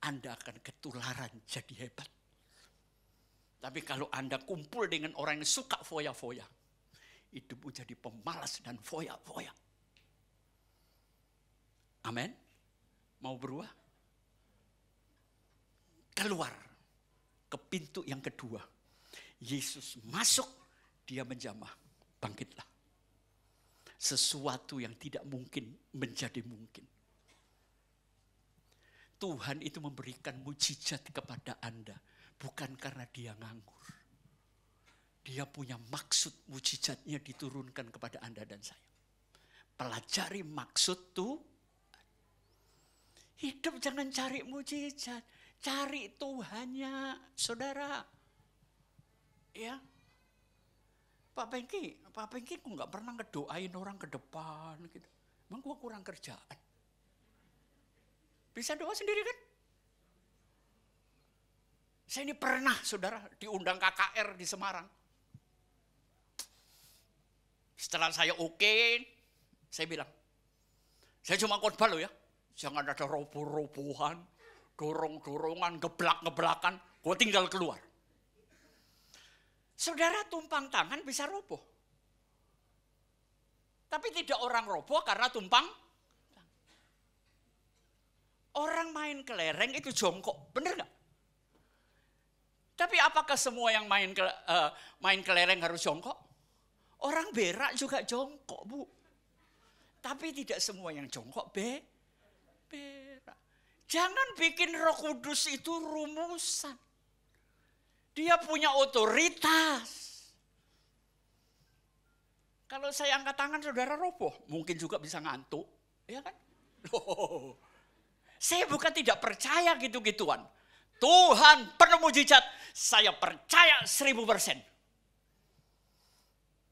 Anda akan ketularan jadi hebat. Tapi kalau Anda kumpul dengan orang yang suka foya-foya, hidupmu jadi pemalas dan foya-foya. Amin. Mau berubah? Keluar ke pintu yang kedua. Yesus masuk, dia menjamah. Bangkitlah. Sesuatu yang tidak mungkin menjadi mungkin. Tuhan itu memberikan mujizat kepada Anda. Bukan karena dia nganggur. Dia punya maksud mujizatnya diturunkan kepada Anda dan saya. Pelajari maksud tuh. Hidup jangan cari mujizat. Cari Tuhannya, saudara. Ya. Pak Pengki kok gak pernah ngedoain orang ke depan gitu. Emang gua kurang kerjaan. Bisa doa sendiri kan? Saya ini pernah, saudara, diundang KKR di Semarang. Setelah saya oke, saya bilang, saya cuma khotbah loh ya. Jangan ada roboh-robohan, dorong-dorongan, geblak-geblakan. Gue tinggal keluar. Saudara tumpang tangan bisa roboh. Tapi tidak orang roboh karena tumpang. Orang main kelereng itu jongkok, bener gak? Tapi apakah semua yang main kelereng harus jongkok? Orang berak juga jongkok, Bu. Tapi tidak semua yang jongkok berak. Jangan bikin Roh Kudus itu rumusan. Dia punya otoritas. Kalau saya angkat tangan saudara roboh, mungkin juga bisa ngantuk. Ya kan? Loh, saya bukan tidak percaya gitu-gituan. Tuhan penuh mujizat, saya percaya 1000%.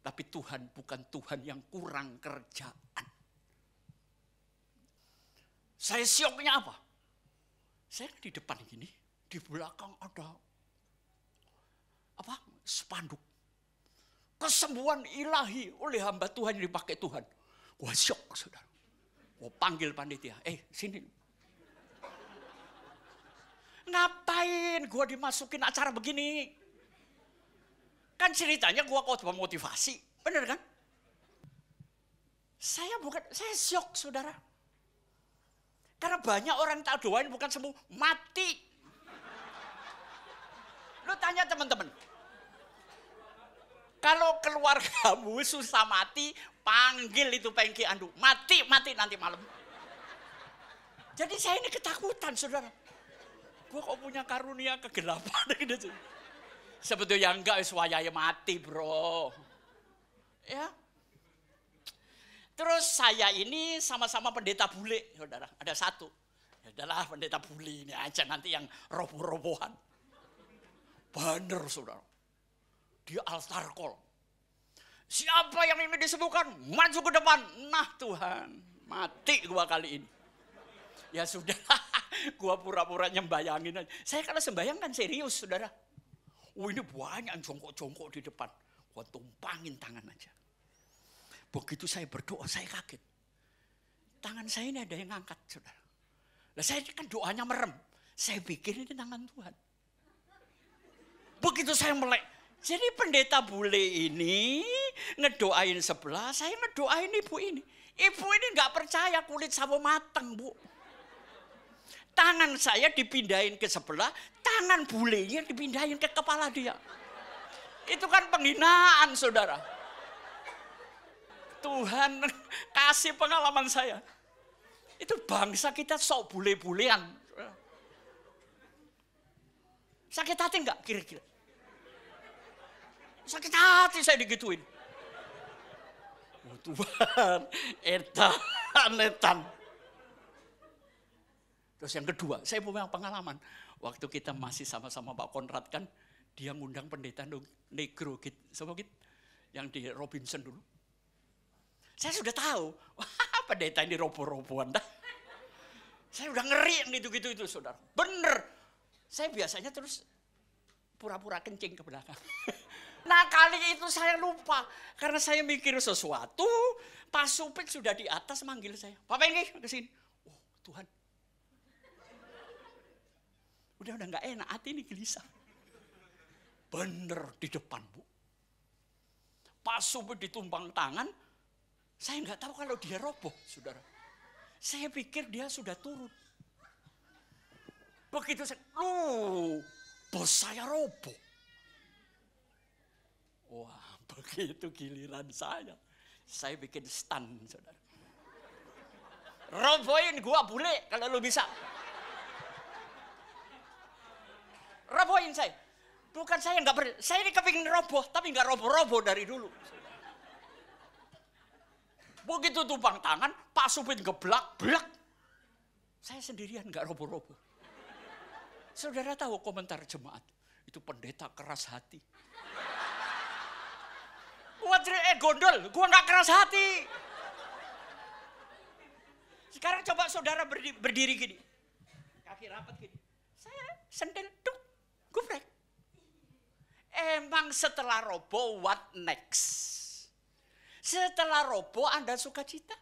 Tapi Tuhan bukan Tuhan yang kurang kerjaan. Saya syoknya apa? Saya di depan gini, di belakang ada spanduk. Kesembuhan ilahi oleh hamba Tuhan yang dipakai Tuhan. Wah, syok saudara. Wah, panggil panitia. Sini. Ngapain gua dimasukin acara begini? Kan ceritanya gua khotbah motivasi. Bener kan? Saya syok saudara. Karena banyak orang tak doain bukan sembuh, mati. Lu tanya teman-teman. Kalau keluargamu susah mati, panggil itu Pengki Andu. Mati nanti malam. Jadi saya ini ketakutan, saudara. Gue kok punya karunia kegelapan gitu. Sebetulnya enggak, wayahnya mati, bro. Ya. Terus saya ini sama-sama pendeta bule, saudara. Ada satu. Ya adalah pendeta bule ini aja nanti yang roboh-robohan. Bener, saudara. Dia altar call. Siapa yang ingin disembuhkan? Maju ke depan. Nah Tuhan, mati gua kali ini. Ya sudah, gua pura-pura nyembayangin aja. Saya kalau sembayang kan serius, saudara. Ini banyak jongkok-jongkok di depan. Gua tumpangin tangan aja. Begitu saya berdoa, saya kaget. Tangan saya ini ada yang ngangkat, saudara. Lah saya kan doanya merem. Saya pikir ini tangan Tuhan. Begitu saya melek. Jadi pendeta bule ini ngedoain sebelah, saya ngedoain ibu ini. Ibu ini nggak percaya kulit sawo mateng, Bu. Tangan saya dipindahin ke sebelah, tangan bulenya dipindahin ke kepala dia. Itu kan penghinaan, saudara. Tuhan kasih pengalaman saya. Itu bangsa kita sok bule-bulean. Sakit hati nggak kira-kira? Sakit hati saya digituin. Oh Tuhan, etan. Terus yang kedua, saya punya pengalaman. Waktu kita masih sama-sama Pak Konrad kan, dia ngundang pendeta negro gitu, sama gitu, yang di Robinson dulu. Saya sudah tahu, wah pendeta ini roboh-robohan dah. Saya udah ngeri yang gitu-gitu itu, saudara. Bener. Saya biasanya terus pura-pura kencing ke belakang. Nah kali itu saya lupa. Karena saya mikir sesuatu. Pak Supit sudah di atas manggil saya. Pak Pengki kesini. Oh Tuhan. Udah gak enak. Hati ini gelisah. Bener di depan, Bu. Pak Supit ditumpang tangan. Saya gak tahu kalau dia roboh, saudara. Saya pikir dia sudah turun. Begitu saya, bos saya roboh. Wah, begitu giliran saya bikin stand, saudara. Robohin gua bule kalau lu bisa. Robohin saya. Bukan saya saya ini kepingin roboh, tapi nggak roboh-roboh dari dulu. Begitu tumpang tangan, Pak Supit geblak. Saya sendirian nggak roboh-roboh. Saudara tahu komentar jemaat, itu pendeta keras hati. Gua gondol, gua nggak keras hati. Sekarang coba saudara berdiri gini, kaki rapat gini. Saya sendal duk, gubrek. Emang setelah roboh, what next? Setelah roboh Anda sukacita?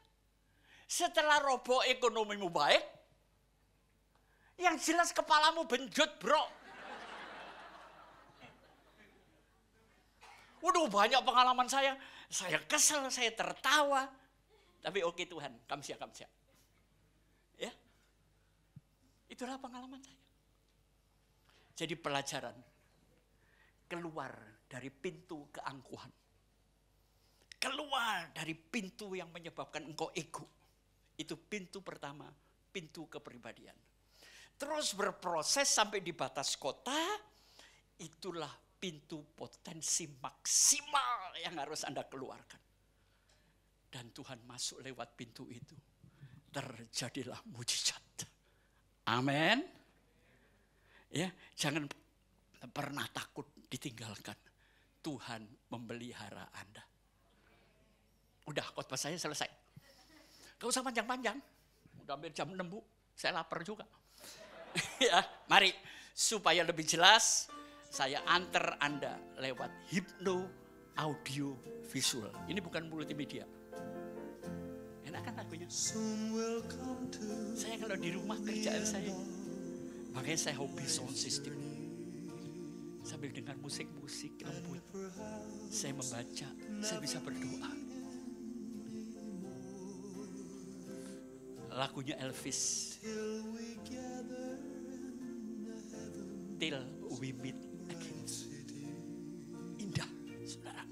Setelah roboh ekonomimu baik? Yang jelas kepalamu benjut, bro. Waduh, banyak pengalaman saya. Saya kesel, saya tertawa. Tapi oke Tuhan, kamsia. Ya. Itulah pengalaman saya. Jadi pelajaran. Keluar dari pintu keangkuhan. Keluar dari pintu yang menyebabkan engkau ego. Itu pintu pertama, pintu kepribadian. Terus berproses sampai di batas kota, itulah pintu potensi maksimal yang harus Anda keluarkan. Dan Tuhan masuk lewat pintu itu. Terjadilah mujizat. Amin. Ya, jangan pernah takut ditinggalkan. Tuhan memelihara Anda. Udah, khotbah saya selesai. Gak usah panjang-panjang. Udah hampir jam 6, Bu. Saya lapar juga. Ya, mari supaya lebih jelas saya antar Anda lewat hipno audio visual. Ini bukan multimedia. Enak kan lagunya? Saya kalau di rumah kerjaan saya, makanya saya hobi sound system. Sambil dengar musik-musik lembut, saya membaca, saya bisa berdoa. Lagunya Elvis, Till We Meet Again. Indah, saudara.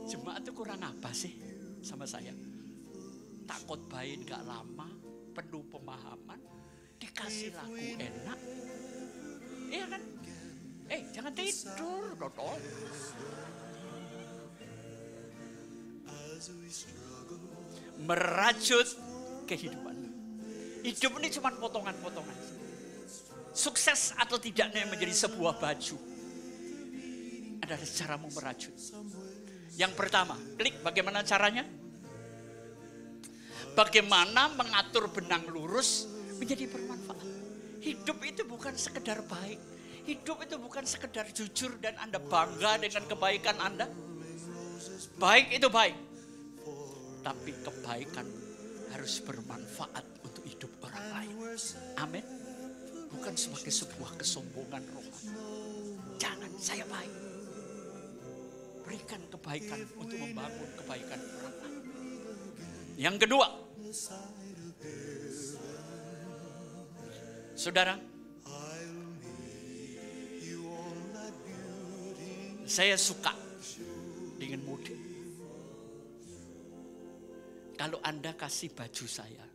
Jemaat itu kurang apa sih sama saya? Tak khotbahin gak lama, penuh pemahaman, dikasih lagu enak. Iya kan? Jangan tidur, Dodol. Merajut kehidupan. Hidup ini cuma potongan-potongan. Sukses atau tidaknya menjadi sebuah baju. Ada caramu merajut. Yang pertama, klik bagaimana caranya? Bagaimana mengatur benang lurus menjadi bermanfaat. Hidup itu bukan sekedar baik. Hidup itu bukan sekedar jujur dan Anda bangga dengan kebaikan Anda. Baik itu baik. Tapi kebaikan harus bermanfaat untuk hidup orang lain. Amin. Bukan sebagai sebuah kesombongan rohani. Jangan, saya baik. Berikan kebaikan untuk membangun kebaikan orang lain. Yang kedua, saudara, saya suka dengan mode. Kalau Anda kasih baju saya,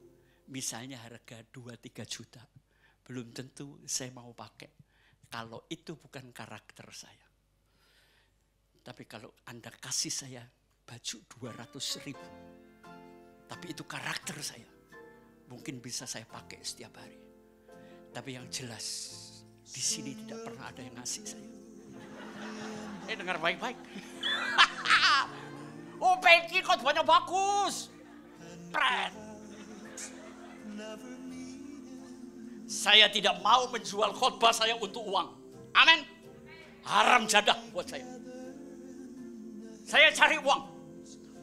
misalnya harga 2-3 juta, belum tentu saya mau pakai. Kalau itu bukan karakter saya. Tapi kalau Anda kasih saya baju 200.000, tapi itu karakter saya, mungkin bisa saya pakai setiap hari. Tapi yang jelas, di sini tidak pernah ada yang ngasih saya. Dengar baik-baik. Oh, Peggy khotbahnya bagus. Keren. Saya tidak mau menjual khotbah saya untuk uang. Amin. Haram jadah buat saya. Saya cari uang.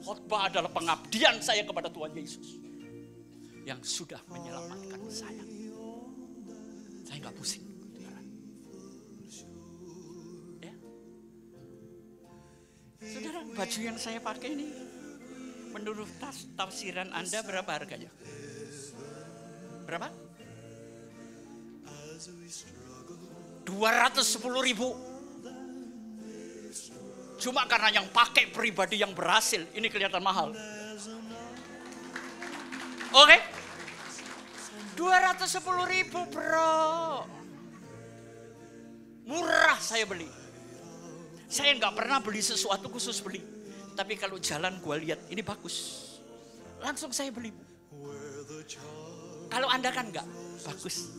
Khotbah adalah pengabdian saya kepada Tuhan Yesus yang sudah menyelamatkan saya. Saya nggak pusing. Ya. Saudara, baju yang saya pakai ini menurut tafsiran Anda berapa harganya? Berapa? 210.000. Cuma karena yang pakai pribadi yang berhasil, ini kelihatan mahal. Oke? 210.000, bro. Murah saya beli. Saya nggak pernah beli sesuatu khusus beli. Tapi kalau jalan gue lihat ini bagus, langsung saya beli. Kalau Anda kan enggak, bagus.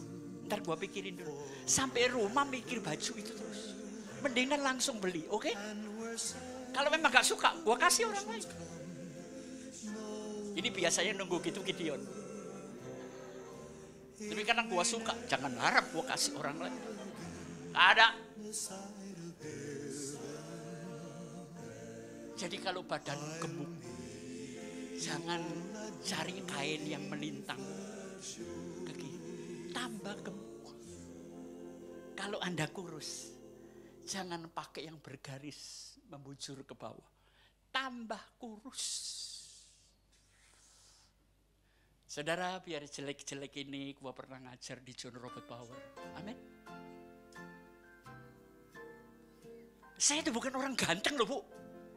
Ntar gue pikirin dulu. Sampai rumah mikir baju itu terus. Mendingan langsung beli, oke? Kalau memang gak suka, gue kasih orang lain. Ini biasanya nunggu gitu Gideon. Tapi karena gue suka, jangan harap gue kasih orang lain. Gak ada. Jadi kalau badan gemuk, jangan cari kain yang melintang ke kiri. Tambah gemuk. Kalau Anda kurus, jangan pakai yang bergaris membujur ke bawah. Tambah kurus. Saudara, biar jelek-jelek ini gua pernah ngajar di John Robert Power. Amin. Saya itu bukan orang ganteng loh, Bu.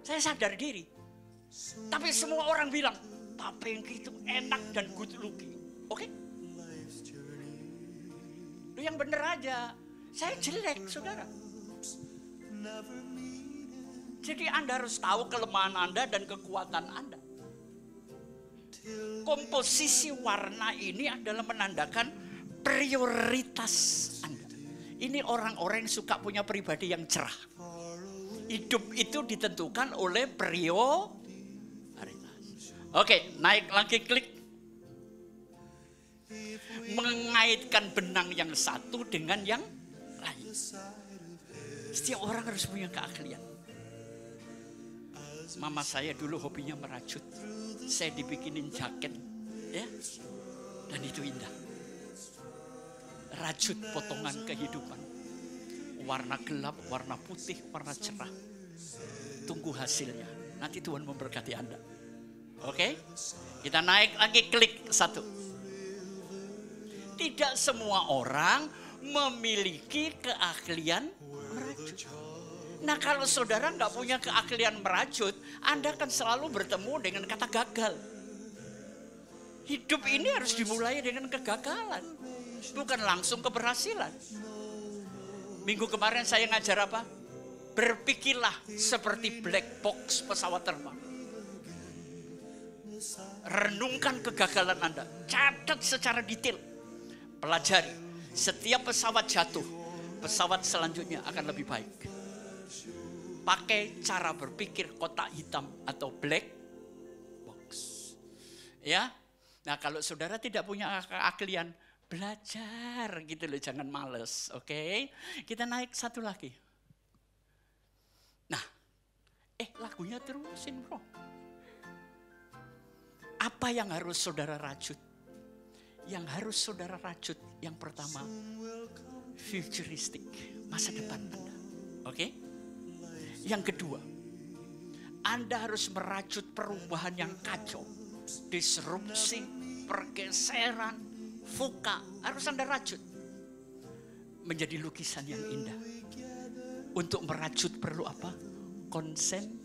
Saya sadar diri. Tapi semua orang bilang, Pak Pengki itu enak dan good looking. Oke? Lu yang bener aja. Saya jelek, saudara. Jadi Anda harus tahu kelemahan Anda dan kekuatan Anda. Komposisi warna ini adalah menandakan prioritas Anda. Ini orang-orang yang suka punya pribadi yang cerah. Hidup itu ditentukan oleh prioritas. Oke, naik lagi klik. Mengaitkan benang yang satu dengan yang lain. Setiap orang harus punya keahlian. Mama saya dulu hobinya merajut. Saya dibikinin jaket, ya, dan itu indah. Rajut potongan kehidupan. Warna gelap, warna putih, warna cerah. Tunggu hasilnya. Nanti Tuhan memberkati Anda. Oke, kita naik lagi klik satu. Tidak semua orang memiliki keahlian merajut. Nah kalau saudara nggak punya keahlian merajut, Anda akan selalu bertemu dengan kata gagal. Hidup ini harus dimulai dengan kegagalan, bukan langsung keberhasilan. Minggu kemarin saya ngajar apa? Berpikirlah seperti black box pesawat terbang. Renungkan kegagalan Anda, catat secara detail, pelajari. Setiap pesawat jatuh, pesawat selanjutnya akan lebih baik. Pakai cara berpikir kotak hitam atau black box. Ya, nah kalau saudara tidak punya keahlian, belajar gitu loh, jangan males. Oke, kita naik satu lagi. Nah, lagunya terusin bro. Apa yang harus saudara rajut? Yang harus saudara rajut yang pertama, futuristik, masa depan Anda. Oke? Yang kedua, Anda harus merajut perubahan yang kacau. Disrupsi, pergeseran, VUCA, harus Anda rajut. Menjadi lukisan yang indah. Untuk merajut perlu apa? Konsentrasi.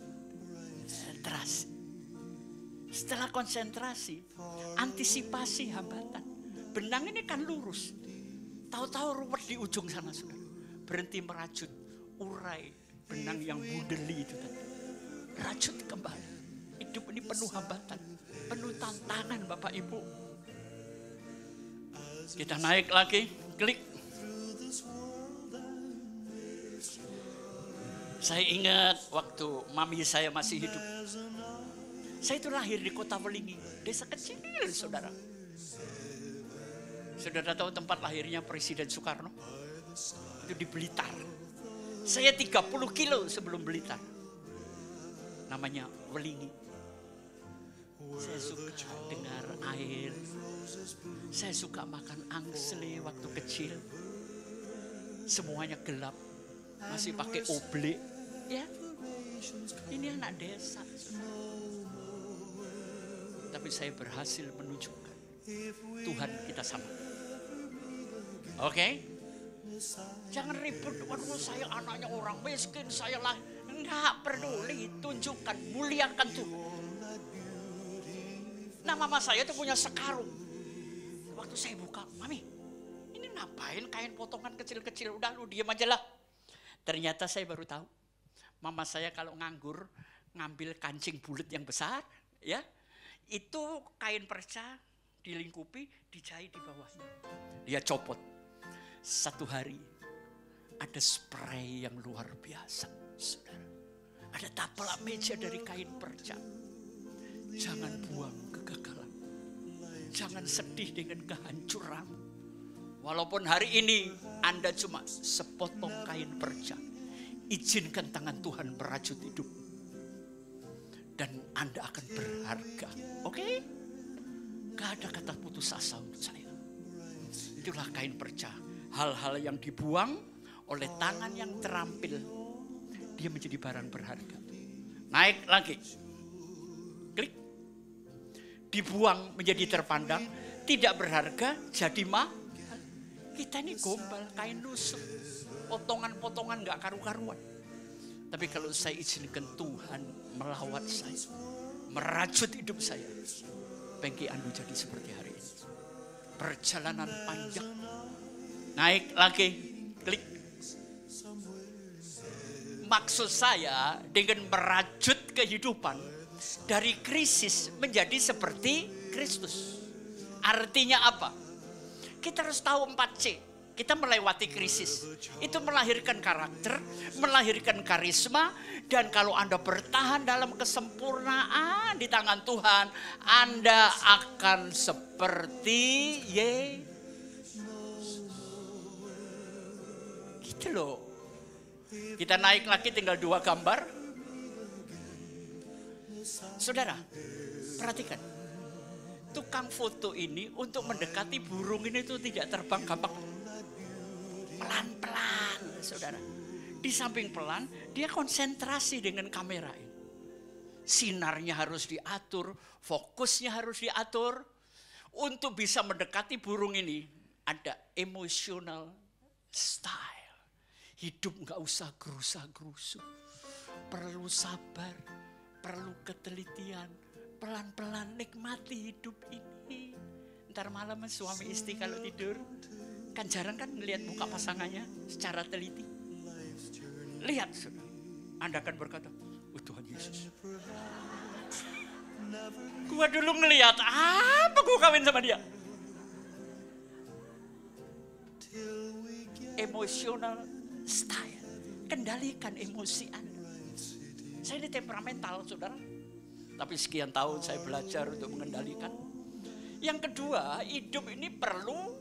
Setelah konsentrasi, antisipasi hambatan. Benang ini kan lurus. Tahu-tahu ruwet di ujung sana saudara. Berhenti merajut, urai benang yang budeli itu tadi. Rajut kembali. Hidup ini penuh hambatan, penuh tantangan Bapak Ibu. Kita naik lagi, klik. Saya ingat waktu mami saya masih hidup. Saya itu lahir di kota Welingi, desa kecil saudara. Saudara tahu tempat lahirnya Presiden Soekarno? Itu di Blitar. Saya 30 kilo sebelum Blitar. Namanya Welingi. Saya suka dengar air. Saya suka makan angsle waktu kecil. Semuanya gelap. Masih pakai oblek. Ya, ini anak desa. Tapi saya berhasil menunjukkan Tuhan kita sama. Oke? Jangan ribut. Waduh, saya anaknya orang miskin, saya lah. Enggak peduli, tunjukkan, muliakan Tuhan. Nah, mama saya tuh punya sekarung. Waktu saya buka, mami, ini ngapain kain potongan kecil-kecil? Udah lu diam aja lah. Ternyata saya baru tahu. Mama saya kalau nganggur, ngambil kancing bulat yang besar, ya. Itu kain perca dilingkupi, dijahit di bawahnya. Dia copot. Satu hari ada spray yang luar biasa, saudara. Ada taplak meja dari kain perca. Jangan buang kegagalan. Jangan sedih dengan kehancuran. Walaupun hari ini Anda cuma sepotong kain perca, izinkan tangan Tuhan merajut hidup. Dan Anda akan berharga. Oke? Gak ada kata putus asa untuk saya. Itulah kain perca. Hal-hal yang dibuang oleh tangan yang terampil, dia menjadi barang berharga. Naik lagi. Klik. Dibuang menjadi terpandang, tidak berharga, jadi mahal. Kita ini gombal, kain lusuk. Potongan-potongan gak karu-karuan. Tapi kalau saya izinkan Tuhan melawat saya, merajut hidup saya, Pengki Andu jadi seperti hari ini. Perjalanan panjang, naik lagi, klik. Maksud saya dengan merajut kehidupan dari krisis menjadi seperti Kristus. Artinya apa? Kita harus tahu 4C. Kita melewati krisis. Itu melahirkan karakter, melahirkan karisma. Dan kalau Anda bertahan dalam kesempurnaan di tangan Tuhan, Anda akan seperti gitu loh. Kita naik lagi tinggal 2 gambar. Saudara, perhatikan. Tukang foto ini untuk mendekati burung ini tuh tidak terbang gampang. Pelan-pelan, saudara. Di samping pelan, dia konsentrasi dengan kamera ini. Sinarnya harus diatur, fokusnya harus diatur. Untuk bisa mendekati burung ini, ada emotional style. Hidup gak usah gerusa-gerusu. Perlu sabar, perlu ketelitian. Pelan-pelan nikmati hidup ini. Ntar malam suami istri kalau tidur, kan jarang kan melihat muka pasangannya secara teliti. Lihat, Anda akan berkata, oh Tuhan Yesus. Gua dulu ngelihat, apa gua kawin sama dia? Emotional style. Kendalikan emosi Anda. Saya ini temperamental, saudara. Tapi sekian tahun saya belajar untuk mengendalikan. Yang kedua, hidup ini perlu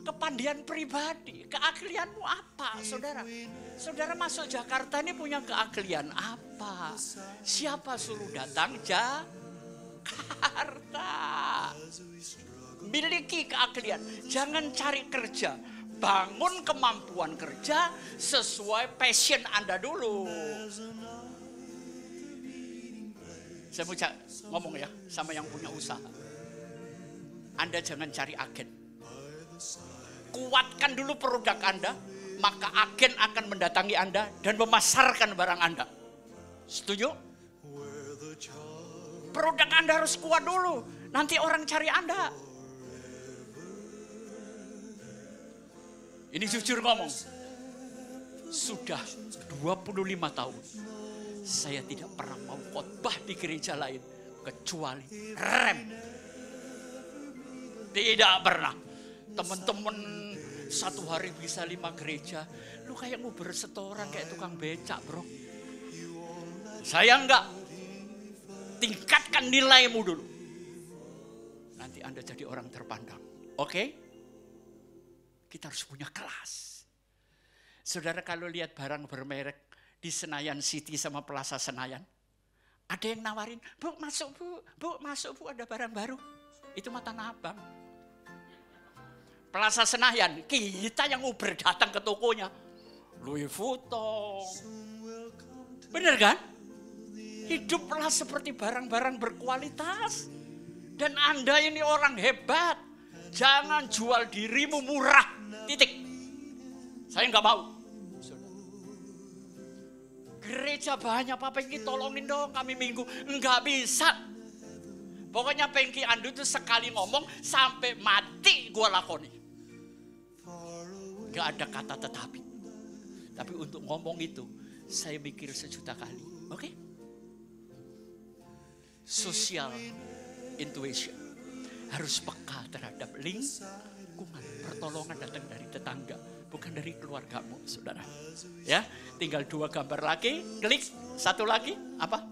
kepandian pribadi. Keahlianmu apa, saudara? Saudara masuk Jakarta ini punya keahlian apa? Siapa suruh datang Jakarta? Miliki keahlian. Jangan cari kerja. Bangun kemampuan kerja sesuai passion Anda dulu. Saya mau ngomong ya sama yang punya usaha. Anda jangan cari agen. Kuatkan dulu produk Anda, maka agen akan mendatangi Anda dan memasarkan barang Anda. Setuju? Produk Anda harus kuat dulu, nanti orang cari Anda. Ini jujur ngomong, sudah 25 tahun saya tidak pernah mau khotbah di gereja lain kecuali rem. Tidak pernah. Teman-teman satu hari bisa 5 gereja. Lu kayak nguber setoran kayak tukang becak, bro. Saya enggak. Tingkatkan nilaimu dulu. Nanti Anda jadi orang terpandang. Oke? Kita harus punya kelas. Saudara kalau lihat barang bermerek di Senayan City sama Plaza Senayan. Ada yang nawarin, bu masuk bu ada barang baru. Itu mata abang. Plaza Senayan, kita yang Uber datang ke tokonya. Louis Vuitton. Bener kan? Hiduplah seperti barang-barang berkualitas. Dan Anda ini orang hebat. Jangan jual dirimu murah. Titik. Saya nggak mau. Gereja banyak, Pak Pengki tolongin dong kami minggu. Enggak bisa. Pokoknya Pengki Andu itu sekali ngomong sampai mati gua lakoni. Enggak ada kata tetapi. Tapi untuk ngomong itu saya mikir sejuta kali. Oke? Social intuition. Harus peka terhadap lingkungan. Pertolongan datang dari tetangga, bukan dari keluargamu, saudara. Ya, tinggal 2 gambar lagi, klik, 1 lagi, apa?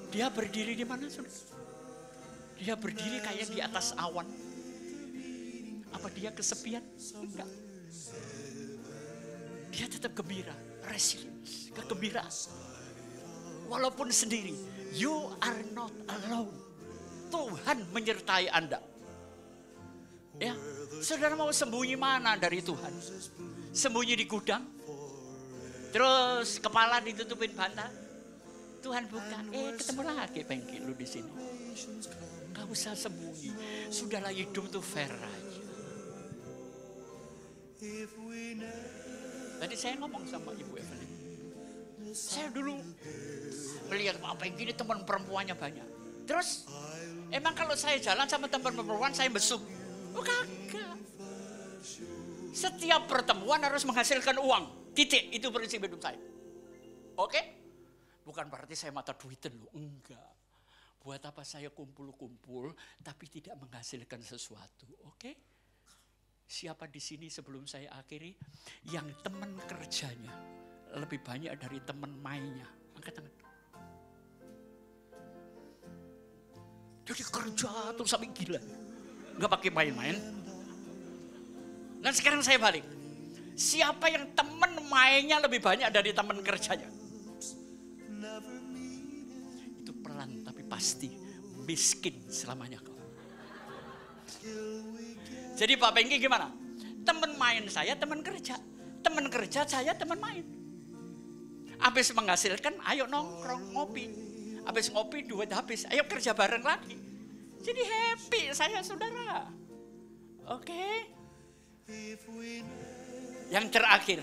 Dia berdiri di mana, saudara? Dia berdiri kayak di atas awan. Apa dia kesepian? Enggak. Dia tetap gembira, resilience, kegembiraan. Walaupun sendiri, you are not alone. Tuhan menyertai Anda. Ya, saudara mau sembunyi mana dari Tuhan? Sembunyi di gudang? Terus kepala ditutupin bantal? Tuhan buka, ketemu lagi Pengki lu di sini. Gak usah sembunyi, sudahlah hidup tuh fair aja. Tadi saya ngomong sama Ibu Evelyn, Saya dulu melihat apa yang gini teman perempuannya banyak. Terus emang kalau saya jalan sama teman perempuan saya mesum? Oh kagak. Setiap pertemuan harus menghasilkan uang. Titik, itu prinsip hidup saya. Oke? Bukan berarti saya mata duitan loh, enggak. Buat apa saya kumpul-kumpul tapi tidak menghasilkan sesuatu, oke? Siapa di sini sebelum saya akhiri yang teman kerjanya lebih banyak dari teman mainnya? Angkat tangan. Jadi kerja tuh sampai gila. Enggak pakai main-main. Dan sekarang saya balik. Siapa yang teman mainnya lebih banyak dari teman kerjanya? Itu pelan tapi pasti miskin selamanya kau. Jadi Pak Pengki gimana? Teman main saya teman kerja. Teman kerja saya teman main. Habis menghasilkan ayo nongkrong ngopi. Habis ngopi duit habis ayo kerja bareng lagi. Jadi happy saya saudara. Oke. Yang terakhir,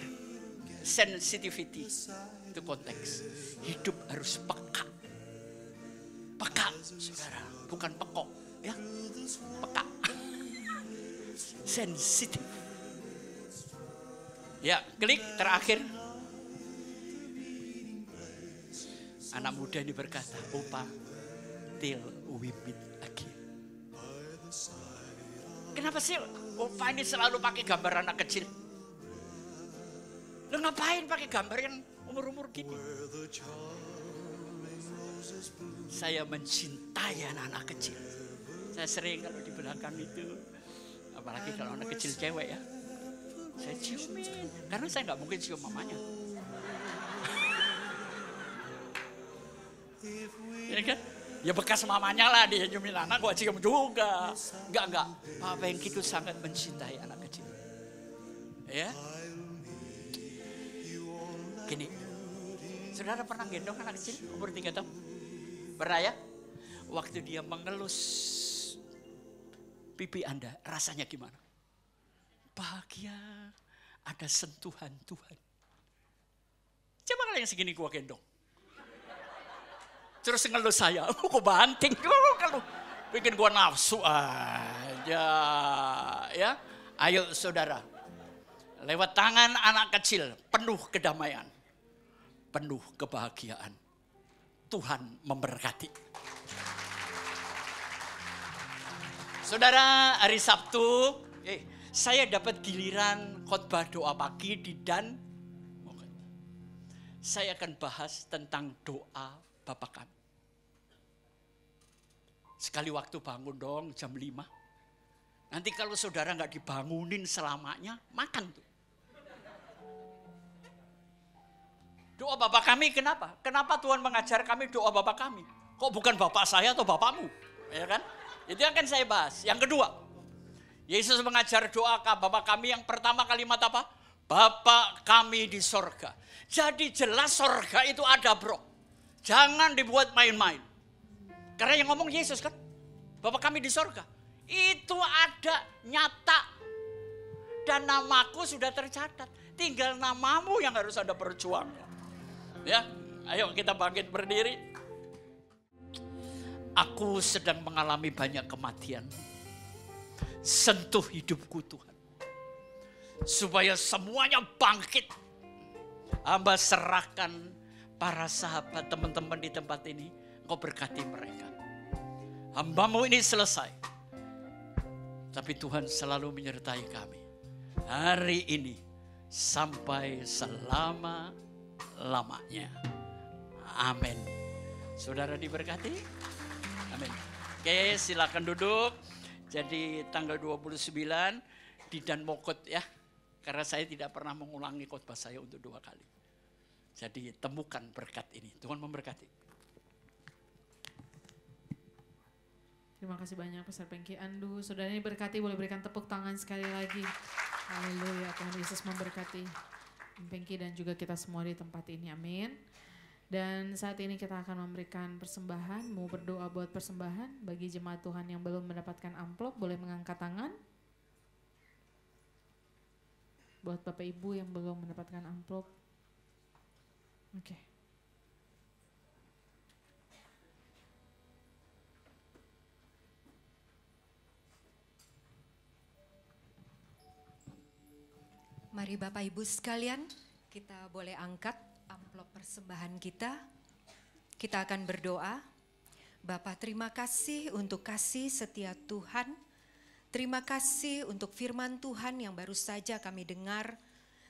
sensitivity itu konteks. Hidup harus peka. Peka, saudara, bukan pekok, ya. Peka. Sensitif. Ya, klik terakhir. Anak muda ini berkata, Opa, till we meet again. Kenapa sih Opa ini selalu pakai gambar anak kecil? Lu ngapain pakai gambar yang umur-umur gini? Saya mencintai anak-anak kecil. Saya sering kalau di belakang itu, apalagi kalau anak kecil cewek ya, saya ciumin. Karena saya nggak mungkin cium mamanya. Ya kan? Ya bekas mamanya lah dia ciumin anak, gua cium juga. Enggak. Pak Pengki itu sangat mencintai anak kecil. Ya. Gini, saudara pernah gendong anak kecil umur 3 tahun? Pernah ya? Waktu dia mengelus pipi Anda, rasanya gimana? Bahagia, ada sentuhan Tuhan. Coba kalau yang segini gua gendong. Terus ngelus saya, aku banting, kalau bikin gua nafsu aja, ya. Ayo saudara, lewat tangan anak kecil, penuh kedamaian, penuh kebahagiaan. Tuhan memberkati. Saudara, hari Sabtu, saya dapat giliran khotbah doa pagi di Dan. Saya akan bahas tentang doa Bapa kami. Sekali waktu bangun dong jam 5. Nanti kalau saudara nggak dibangunin selamanya, makan tuh. Doa Bapa kami kenapa? Kenapa Tuhan mengajar kami doa Bapa kami? Kok bukan Bapak saya atau Bapakmu? Ya kan? Itu yang akan saya bahas. Yang kedua, Yesus mengajar doa Bapa kami yang pertama kalimat apa? Bapa kami di sorga. Jadi jelas sorga itu ada bro. Jangan dibuat main-main. Karena yang ngomong Yesus kan. Bapa kami di sorga. Itu ada nyata. Dan namaku sudah tercatat. Tinggal namamu yang harus ada perjuangan. Ya, ayo kita bangkit berdiri. Aku sedang mengalami banyak kematian. Sentuh hidupku Tuhan. Supaya semuanya bangkit. Hamba serahkan para sahabat teman-teman di tempat ini. Kau berkati mereka. Hambamu ini selesai. Tapi Tuhan selalu menyertai kami. Hari ini sampai selama-lamanya. Amin. Saudara diberkati? Amin. Oke, silakan duduk. Jadi tanggal 29 di Dan Mokot ya. Karena saya tidak pernah mengulangi khotbah saya untuk 2 kali. Jadi temukan berkat ini. Tuhan memberkati. Terima kasih banyak Pastor Pengki Andu. Saudara ini berkati, boleh berikan tepuk tangan sekali lagi. Haleluya, Tuhan Yesus memberkati Pengki dan juga kita semua di tempat ini. Amin. Dan saat ini kita akan memberikan persembahan. Mau berdoa buat persembahan bagi jemaat Tuhan yang belum mendapatkan amplop, boleh mengangkat tangan. Buat Bapak Ibu yang belum mendapatkan amplop. Oke. Mari Bapak Ibu sekalian, kita boleh angkat amplop persembahan kita. Kita akan berdoa. Bapa, terima kasih untuk kasih setia Tuhan. Terima kasih untuk firman Tuhan yang baru saja kami dengar.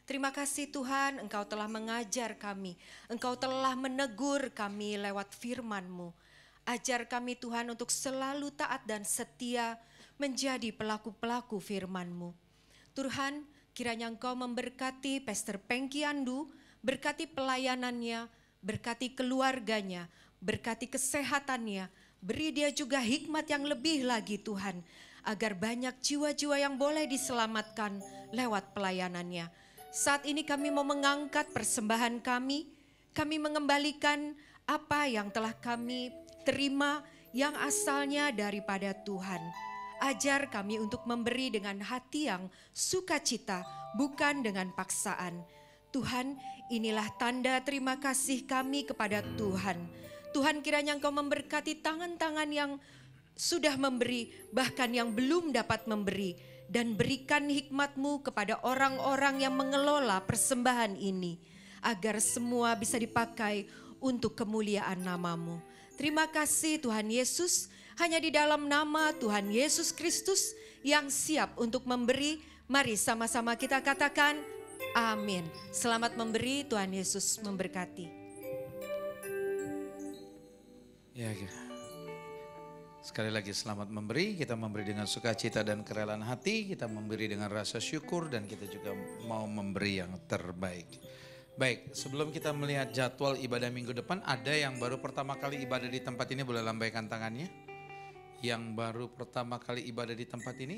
Terima kasih Tuhan, Engkau telah mengajar kami. Engkau telah menegur kami lewat firman-Mu. Ajar kami Tuhan untuk selalu taat dan setia menjadi pelaku-pelaku firman-Mu. Tuhan, kiranya Engkau memberkati Pastor Pengki Andu, berkati pelayanannya, berkati keluarganya, berkati kesehatannya, beri dia juga hikmat yang lebih lagi Tuhan, agar banyak jiwa-jiwa yang boleh diselamatkan lewat pelayanannya. Saat ini kami mau mengangkat persembahan kami mengembalikan apa yang telah kami terima yang asalnya daripada Tuhan. Ajar kami untuk memberi dengan hati yang sukacita, bukan dengan paksaan. Tuhan, inilah tanda terima kasih kami kepada Tuhan. Tuhan, kiranya Engkau memberkati tangan-tangan yang sudah memberi, bahkan yang belum dapat memberi. Dan berikan hikmat-Mu kepada orang-orang yang mengelola persembahan ini, agar semua bisa dipakai untuk kemuliaan nama-Mu. Terima kasih Tuhan Yesus. Hanya di dalam nama Tuhan Yesus Kristus yang siap untuk memberi, mari sama-sama kita katakan amin. Selamat memberi, Tuhan Yesus memberkati. Ya, sekali lagi selamat memberi, kita memberi dengan sukacita dan kerelaan hati, kita memberi dengan rasa syukur dan kita juga mau memberi yang terbaik. Baik, sebelum kita melihat jadwal ibadah minggu depan, ada yang baru pertama kali ibadah di tempat ini boleh lambaikan tangannya. Yang baru pertama kali ibadah di tempat ini,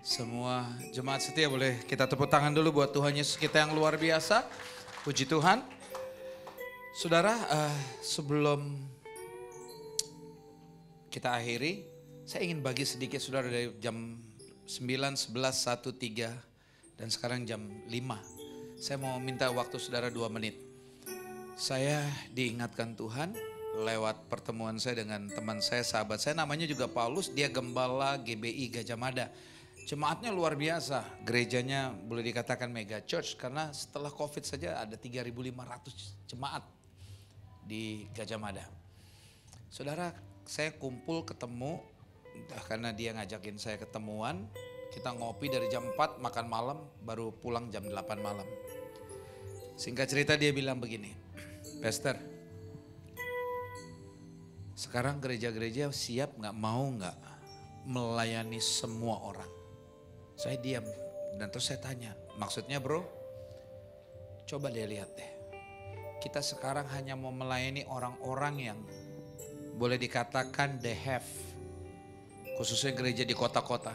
semua jemaat setia boleh kita tepuk tangan dulu buat Tuhan Yesus kita yang luar biasa. Puji Tuhan. Saudara, sebelum kita akhiri, saya ingin bagi sedikit saudara dari jam 9, 11, 1, 3 dan sekarang jam 5. Saya mau minta waktu saudara 2 menit. Saya diingatkan Tuhan lewat pertemuan saya dengan teman saya, sahabat saya, namanya juga Paulus, dia gembala GBI Gajah Mada. Jemaatnya luar biasa, gerejanya boleh dikatakan mega church karena setelah COVID saja ada 3.500 jemaat di Gajah Mada. Saudara, saya kumpul ketemu, entah karena dia ngajakin saya ketemuan, kita ngopi dari jam 4, makan malam, baru pulang jam 8 malam. Singkat cerita dia bilang begini, Pastor, sekarang gereja-gereja siap nggak melayani semua orang. Saya diam dan terus saya tanya, maksudnya bro? Coba dia lihat deh. Kita sekarang hanya mau melayani orang-orang yang boleh dikatakan they have. Khususnya gereja di kota-kota.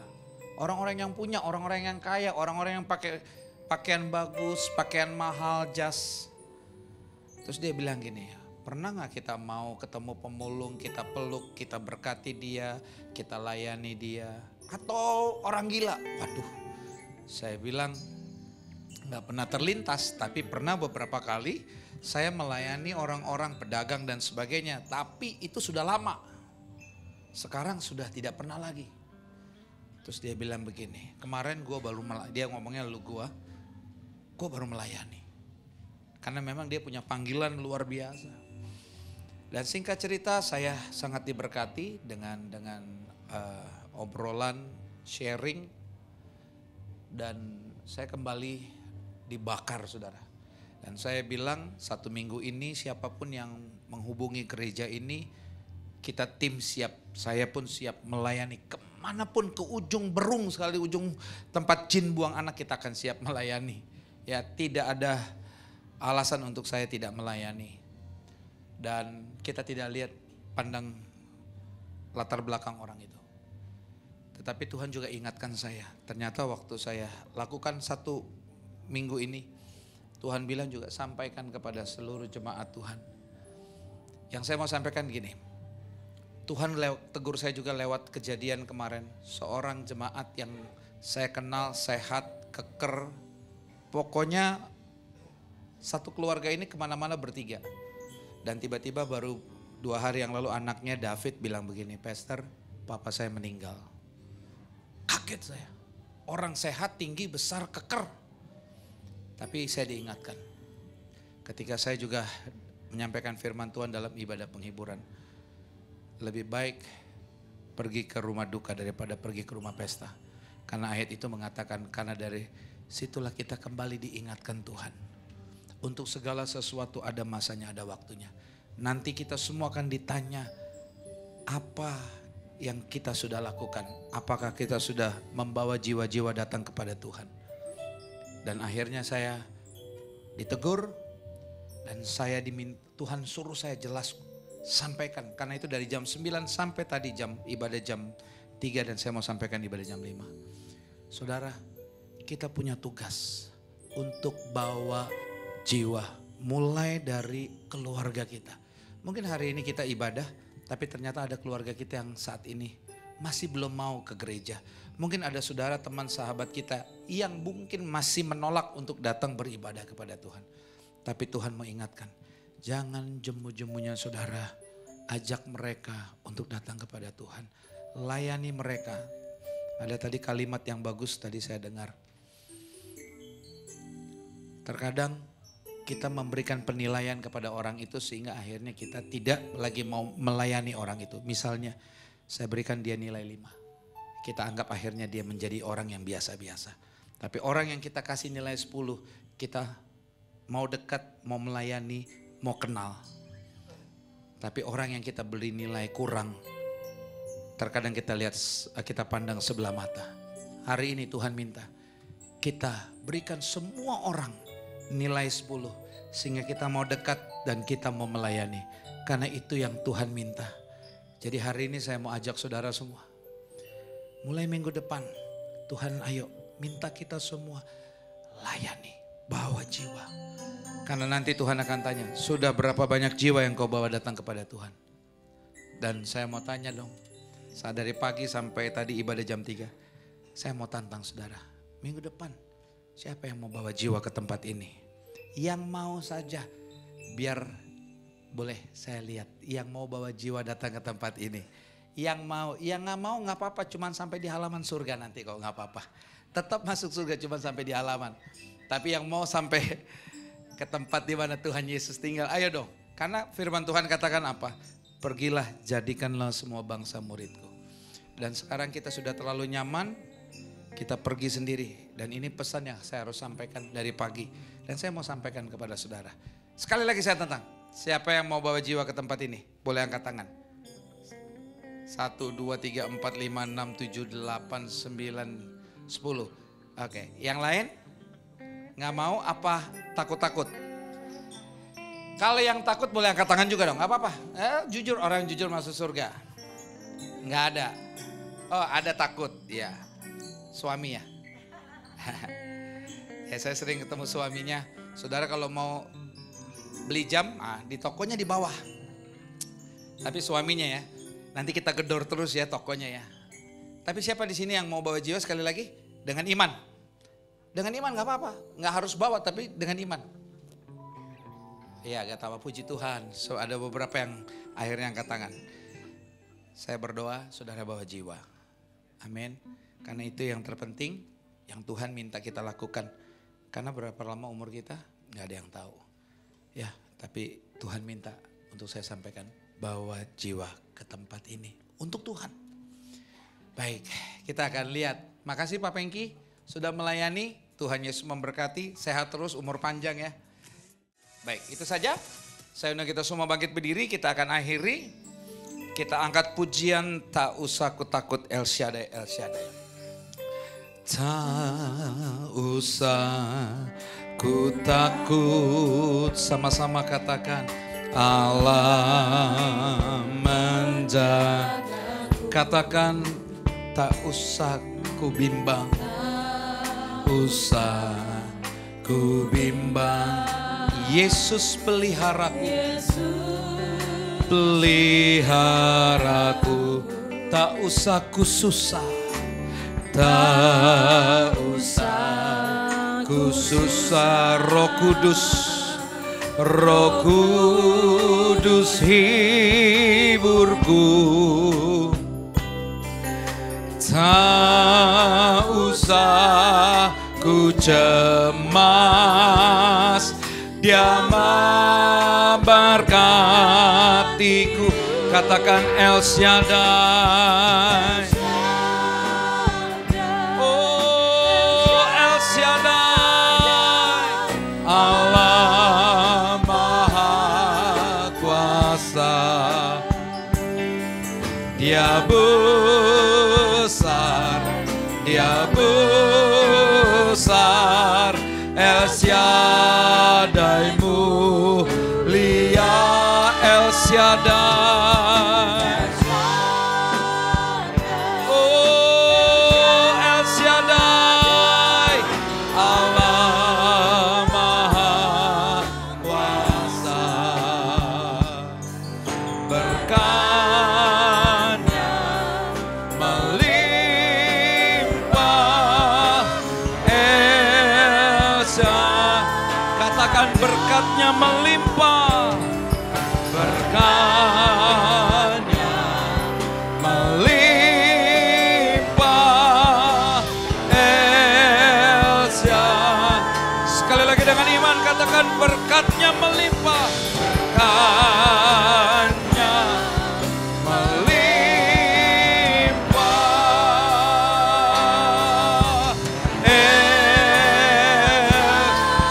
Orang-orang yang punya, orang-orang yang kaya, orang-orang yang pakai pakaian bagus, pakaian mahal, jas. Terus dia bilang gini, pernah gak kita mau ketemu pemulung, kita peluk, kita berkati dia, kita layani dia. Atau orang gila, waduh saya bilang gak pernah terlintas, tapi pernah beberapa kali saya melayani orang-orang pedagang dan sebagainya. Tapi itu sudah lama, sekarang sudah tidak pernah lagi. Terus dia bilang begini, kemarin dia ngomongnya gue baru melayani. Karena memang dia punya panggilan luar biasa. Dan singkat cerita saya sangat diberkati dengan obrolan, sharing. Dan saya kembali dibakar saudara. Dan saya bilang 1 minggu ini siapapun yang menghubungi gereja ini, kita tim siap, saya pun siap melayani kemanapun, ke ujung Berung sekali, ujung tempat jin buang anak kita akan siap melayani. Ya tidak ada alasan untuk saya tidak melayani. Dan kita tidak lihat pandang latar belakang orang itu. Tetapi Tuhan juga ingatkan saya, ternyata waktu saya lakukan 1 minggu ini, Tuhan bilang juga sampaikan kepada seluruh jemaat Tuhan. Yang saya mau sampaikan gini, Tuhan tegur saya juga lewat kejadian kemarin. Seorang jemaat yang saya kenal sehat, keker. Pokoknya satu keluarga ini kemana-mana bertiga. Dan tiba-tiba baru 2 hari yang lalu anaknya David bilang begini, Pastor, papa saya meninggal. Kaget saya. orang sehat, tinggi, besar, keker. Tapi saya diingatkan, ketika saya juga menyampaikan firman Tuhan dalam ibadah penghiburan, lebih baik pergi ke rumah duka daripada pergi ke rumah pesta. Karena ayat itu mengatakan, karena dari situlah kita kembali diingatkan Tuhan. Untuk segala sesuatu ada masanya, ada waktunya. Nanti kita semua akan ditanya apa yang kita sudah lakukan. Apakah kita sudah membawa jiwa-jiwa datang kepada Tuhan. Dan akhirnya saya ditegur dan saya Tuhan suruh saya jelas sampaikan. Karena itu dari jam 9 sampai tadi ibadah jam 3 dan saya mau sampaikan ibadah jam 5. Saudara, kita punya tugas untuk bawa jiwa mulai dari keluarga kita. Mungkin hari ini kita ibadah, tapi ternyata ada keluarga kita yang saat ini masih belum mau ke gereja. Mungkin ada saudara, teman, sahabat kita yang mungkin masih menolak untuk datang beribadah kepada Tuhan. Tapi Tuhan mengingatkan, jangan jemu-jemunya saudara, ajak mereka untuk datang kepada Tuhan. Layani mereka. Ada tadi kalimat yang bagus tadi saya dengar. Terkadang kita memberikan penilaian kepada orang itu sehingga akhirnya kita tidak lagi mau melayani orang itu. Misalnya saya berikan dia nilai 5. Kita anggap akhirnya dia menjadi orang yang biasa-biasa. Tapi orang yang kita kasih nilai 10, kita mau dekat, mau melayani, mau kenal. Tapi orang yang kita beri nilai kurang, terkadang kita pandang sebelah mata. Hari ini Tuhan minta kita berikan semua orang nilai 10 sehingga kita mau dekat dan kita mau melayani. Karena itu yang Tuhan minta. Jadi hari ini saya mau ajak saudara semua. Mulai minggu depan Tuhan ayo minta kita semua layani, bawa jiwa. Karena nanti Tuhan akan tanya, sudah berapa banyak jiwa yang kau bawa datang kepada Tuhan? Dan saya mau tanya dong, saat dari pagi sampai tadi ibadah jam 3, saya mau tantang saudara, minggu depan siapa yang mau bawa jiwa ke tempat ini? Yang mau saja, biar boleh saya lihat. Yang mau bawa jiwa datang ke tempat ini. Yang mau, yang gak mau gak apa-apa, cuman sampai di halaman surga nanti kok gak apa-apa. Tetap masuk surga cuman sampai di halaman. Tapi yang mau sampai ke tempat di mana Tuhan Yesus tinggal, ayo dong. Karena firman Tuhan katakan apa? Pergilah, jadikanlah semua bangsa muridku. Dan sekarang kita sudah terlalu nyaman, kita pergi sendiri. Dan ini pesan yang saya harus sampaikan dari pagi. Dan saya mau sampaikan kepada saudara. Sekali lagi saya tantang. Siapa yang mau bawa jiwa ke tempat ini? Boleh angkat tangan. 1, 2, 3, 4, 5, 6, 7, 8, 9, 10. Oke, yang lain? Nggak mau apa takut-takut? Kalau yang takut boleh angkat tangan juga dong, nggak apa-apa. Jujur, orang yang jujur masuk surga. Nggak ada. Oh ada takut, ya. Suami ya. Ya saya sering ketemu suaminya. Saudara kalau mau beli jam, di tokonya di bawah. Tapi suaminya ya, nanti kita gedor terus ya tokonya ya. Tapi siapa di sini yang mau bawa jiwa sekali lagi? Dengan iman. Dengan iman gak apa-apa, gak harus bawa tapi dengan iman. Iya gak tahu, puji Tuhan. So ada beberapa yang akhirnya angkat tangan. Saya berdoa saudara bawa jiwa. Amin. Karena itu yang terpenting, yang Tuhan minta kita lakukan. Karena berapa lama umur kita gak ada yang tahu. Ya tapi Tuhan minta untuk saya sampaikan, bawa jiwa ke tempat ini untuk Tuhan. Baik, kita akan lihat. Makasih Pak Pengki sudah melayani. Tuhan Yesus memberkati, sehat terus, umur panjang ya. Baik, itu saja. Saya undang kita semua bangkit berdiri, kita akan akhiri. Kita angkat pujian tak usah ku takut El Shaddai, El Shaddai. Tak usah ku takut, sama-sama katakan. Allah menjaga. Katakan tak usah ku bimbang. Usah ku bimbang, Yesus peliharaku, peliharaku, tak usah ku susah, tak usah ku susah. Roh Kudus, Roh Kudus hiburku, tak usah cemas, Dia memberkatiku. Katakan El Shaddai. Oh El Shaddai, Allah Maha Kuasa. Dia besar, Dia besar, El Shaddai mulia, El Shaddai. Oh El Shaddai, Allah Maha Kuasa. Berkatnya melimpah, El Shaddai. Katakan berkatnya melimpah, berkatnya melimpah, El Shaddai. Sekali lagi dengan iman katakan berkatnya melimpah, berkatnya melimpah, El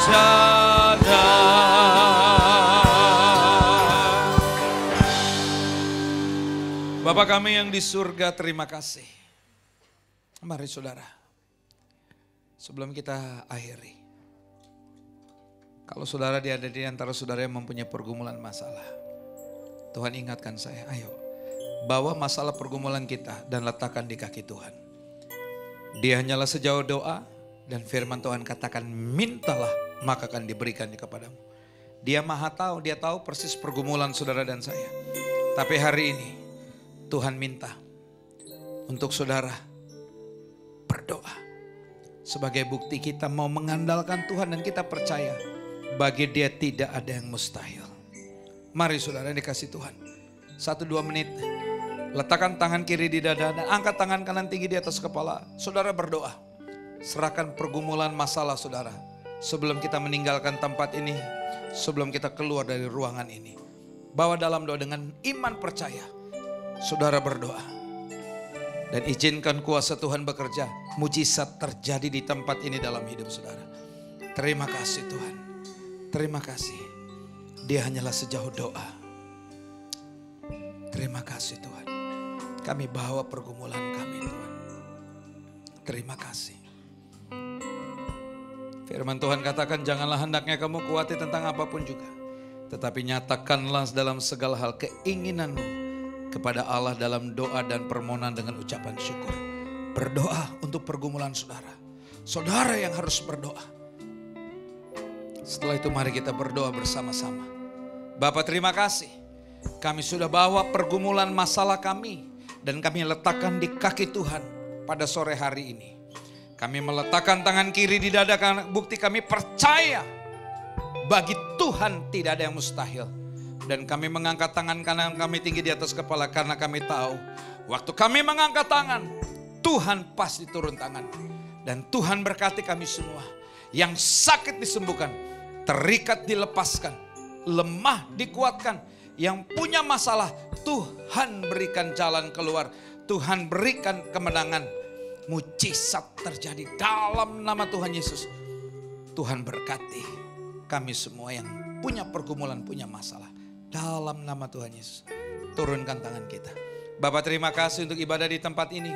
Shaddai. Bapa kami yang di surga, terima kasih. Mari saudara, sebelum kita akhiri, kalau saudara ada di antara saudara yang mempunyai pergumulan masalah, Tuhan ingatkan saya, ayo bawa masalah pergumulan kita dan letakkan di kaki Tuhan. Dia hanyalah sejauh doa, dan firman Tuhan katakan mintalah maka akan diberikan kepadamu. Dia maha tahu, dia tahu persis pergumulan saudara dan saya. Tapi hari ini Tuhan minta untuk saudara berdoa. Sebagai bukti kita mau mengandalkan Tuhan dan kita percaya bagi Dia tidak ada yang mustahil. Mari saudara yang dikasih Tuhan, 1-2 menit letakkan tangan kiri di dada dan angkat tangan kanan tinggi di atas kepala. Saudara berdoa, serahkan pergumulan masalah saudara sebelum kita meninggalkan tempat ini, sebelum kita keluar dari ruangan ini. Bawa dalam doa dengan iman percaya. Saudara berdoa dan izinkan kuasa Tuhan bekerja. Mujizat terjadi di tempat ini dalam hidup saudara. Terima kasih Tuhan. Terima kasih. Dia hanyalah sejauh doa. Terima kasih Tuhan. Kami bawa pergumulan kami Tuhan. Terima kasih. Firman Tuhan katakan janganlah hendaknya kamu khawatir tentang apapun juga. Tetapi nyatakanlah dalam segala hal keinginanmu kepada Allah dalam doa dan permohonan dengan ucapan syukur. Berdoa untuk pergumulan saudara. Saudara yang harus berdoa. Setelah itu mari kita berdoa bersama-sama. Bapa terima kasih. Kami sudah bawa pergumulan masalah kami. Dan kami letakkan di kaki Tuhan pada sore hari ini. Kami meletakkan tangan kiri di dada karena bukti kami percaya. Bagi Tuhan tidak ada yang mustahil. Dan kami mengangkat tangan kanan kami tinggi di atas kepala karena kami tahu waktu kami mengangkat tangan, Tuhan pasti turun tangan. Dan Tuhan berkati kami semua. Yang sakit disembuhkan, terikat dilepaskan, lemah dikuatkan. Yang punya masalah, Tuhan berikan jalan keluar. Tuhan berikan kemenangan. Mujizat terjadi dalam nama Tuhan Yesus. Tuhan berkati kami semua yang punya pergumulan, punya masalah. Dalam nama Tuhan Yesus. Turunkan tangan kita. Bapak terima kasih untuk ibadah di tempat ini.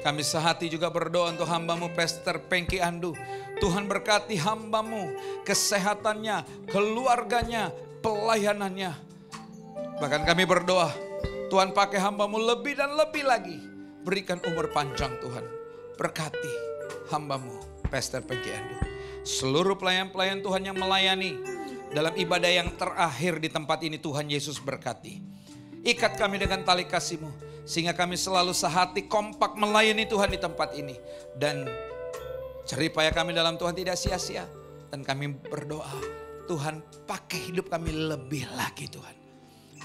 Kami sehati juga berdoa untuk hambamu Pastor Pengki Andu. Tuhan berkati hambamu, kesehatannya, keluarganya, pelayanannya. Bahkan kami berdoa, Tuhan pakai hambamu lebih dan lebih lagi. Berikan umur panjang Tuhan. Berkati hambamu Pastor Pengki Andu. Seluruh pelayan-pelayan Tuhan yang melayani dalam ibadah yang terakhir di tempat ini, Tuhan Yesus berkati. Ikat kami dengan tali kasih-Mu sehingga kami selalu sehati kompak melayani Tuhan di tempat ini. Dan jeripaya kami dalam Tuhan tidak sia-sia. Dan kami berdoa, Tuhan pakai hidup kami lebih lagi Tuhan.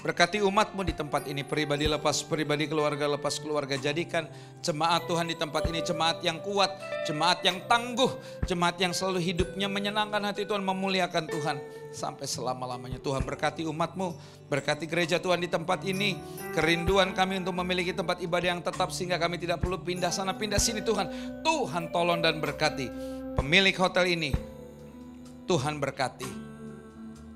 Berkati umat-Mu di tempat ini, pribadi lepas pribadi, keluarga lepas keluarga. Jadikan jemaat Tuhan di tempat ini jemaat yang kuat, jemaat yang tangguh, jemaat yang selalu hidupnya menyenangkan hati Tuhan, memuliakan Tuhan sampai selama-lamanya. Tuhan berkati umat-Mu, berkati gereja Tuhan di tempat ini. Kerinduan kami untuk memiliki tempat ibadah yang tetap sehingga kami tidak perlu pindah sana pindah sini Tuhan. Tuhan tolong dan berkati pemilik hotel ini. Tuhan berkati.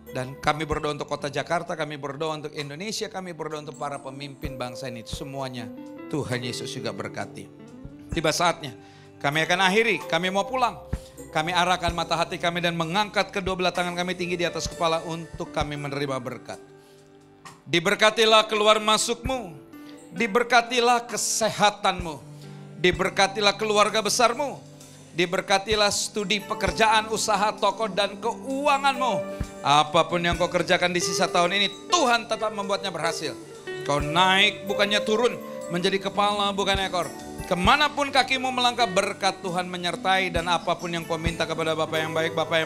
Dan kami berdoa untuk kota Jakarta, kami berdoa untuk Indonesia, kami berdoa untuk para pemimpin bangsa ini. Semuanya Tuhan Yesus juga berkati. Tiba saatnya kami akan akhiri, kami mau pulang. Kami arahkan mata hati kami dan mengangkat kedua belah tangan kami tinggi di atas kepala untuk kami menerima berkat. Diberkatilah keluar masukmu, diberkatilah kesehatanmu, diberkatilah keluarga besarmu, diberkatilah studi pekerjaan, usaha, toko dan keuanganmu. Apapun yang kau kerjakan di sisa tahun ini, Tuhan tetap membuatnya berhasil. Kau naik bukannya turun, menjadi kepala bukan ekor. Kemanapun kakimu melangkah, berkat Tuhan menyertai. Dan apapun yang kau minta kepada Bapa yang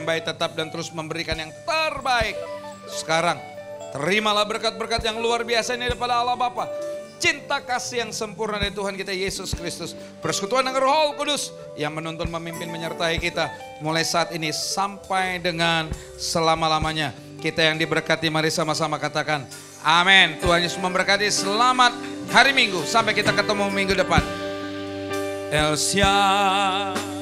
baik tetap dan terus memberikan yang terbaik. Sekarang terimalah berkat-berkat yang luar biasa ini daripada Allah Bapa, cinta kasih yang sempurna dari Tuhan kita Yesus Kristus, persekutuan dengan Roh Kudus yang menuntun, memimpin, menyertai kita mulai saat ini sampai dengan selama-lamanya. Kita yang diberkati, mari sama-sama katakan amin. Tuhan Yesus memberkati. Selamat hari Minggu, sampai kita ketemu minggu depan. El Shaddai.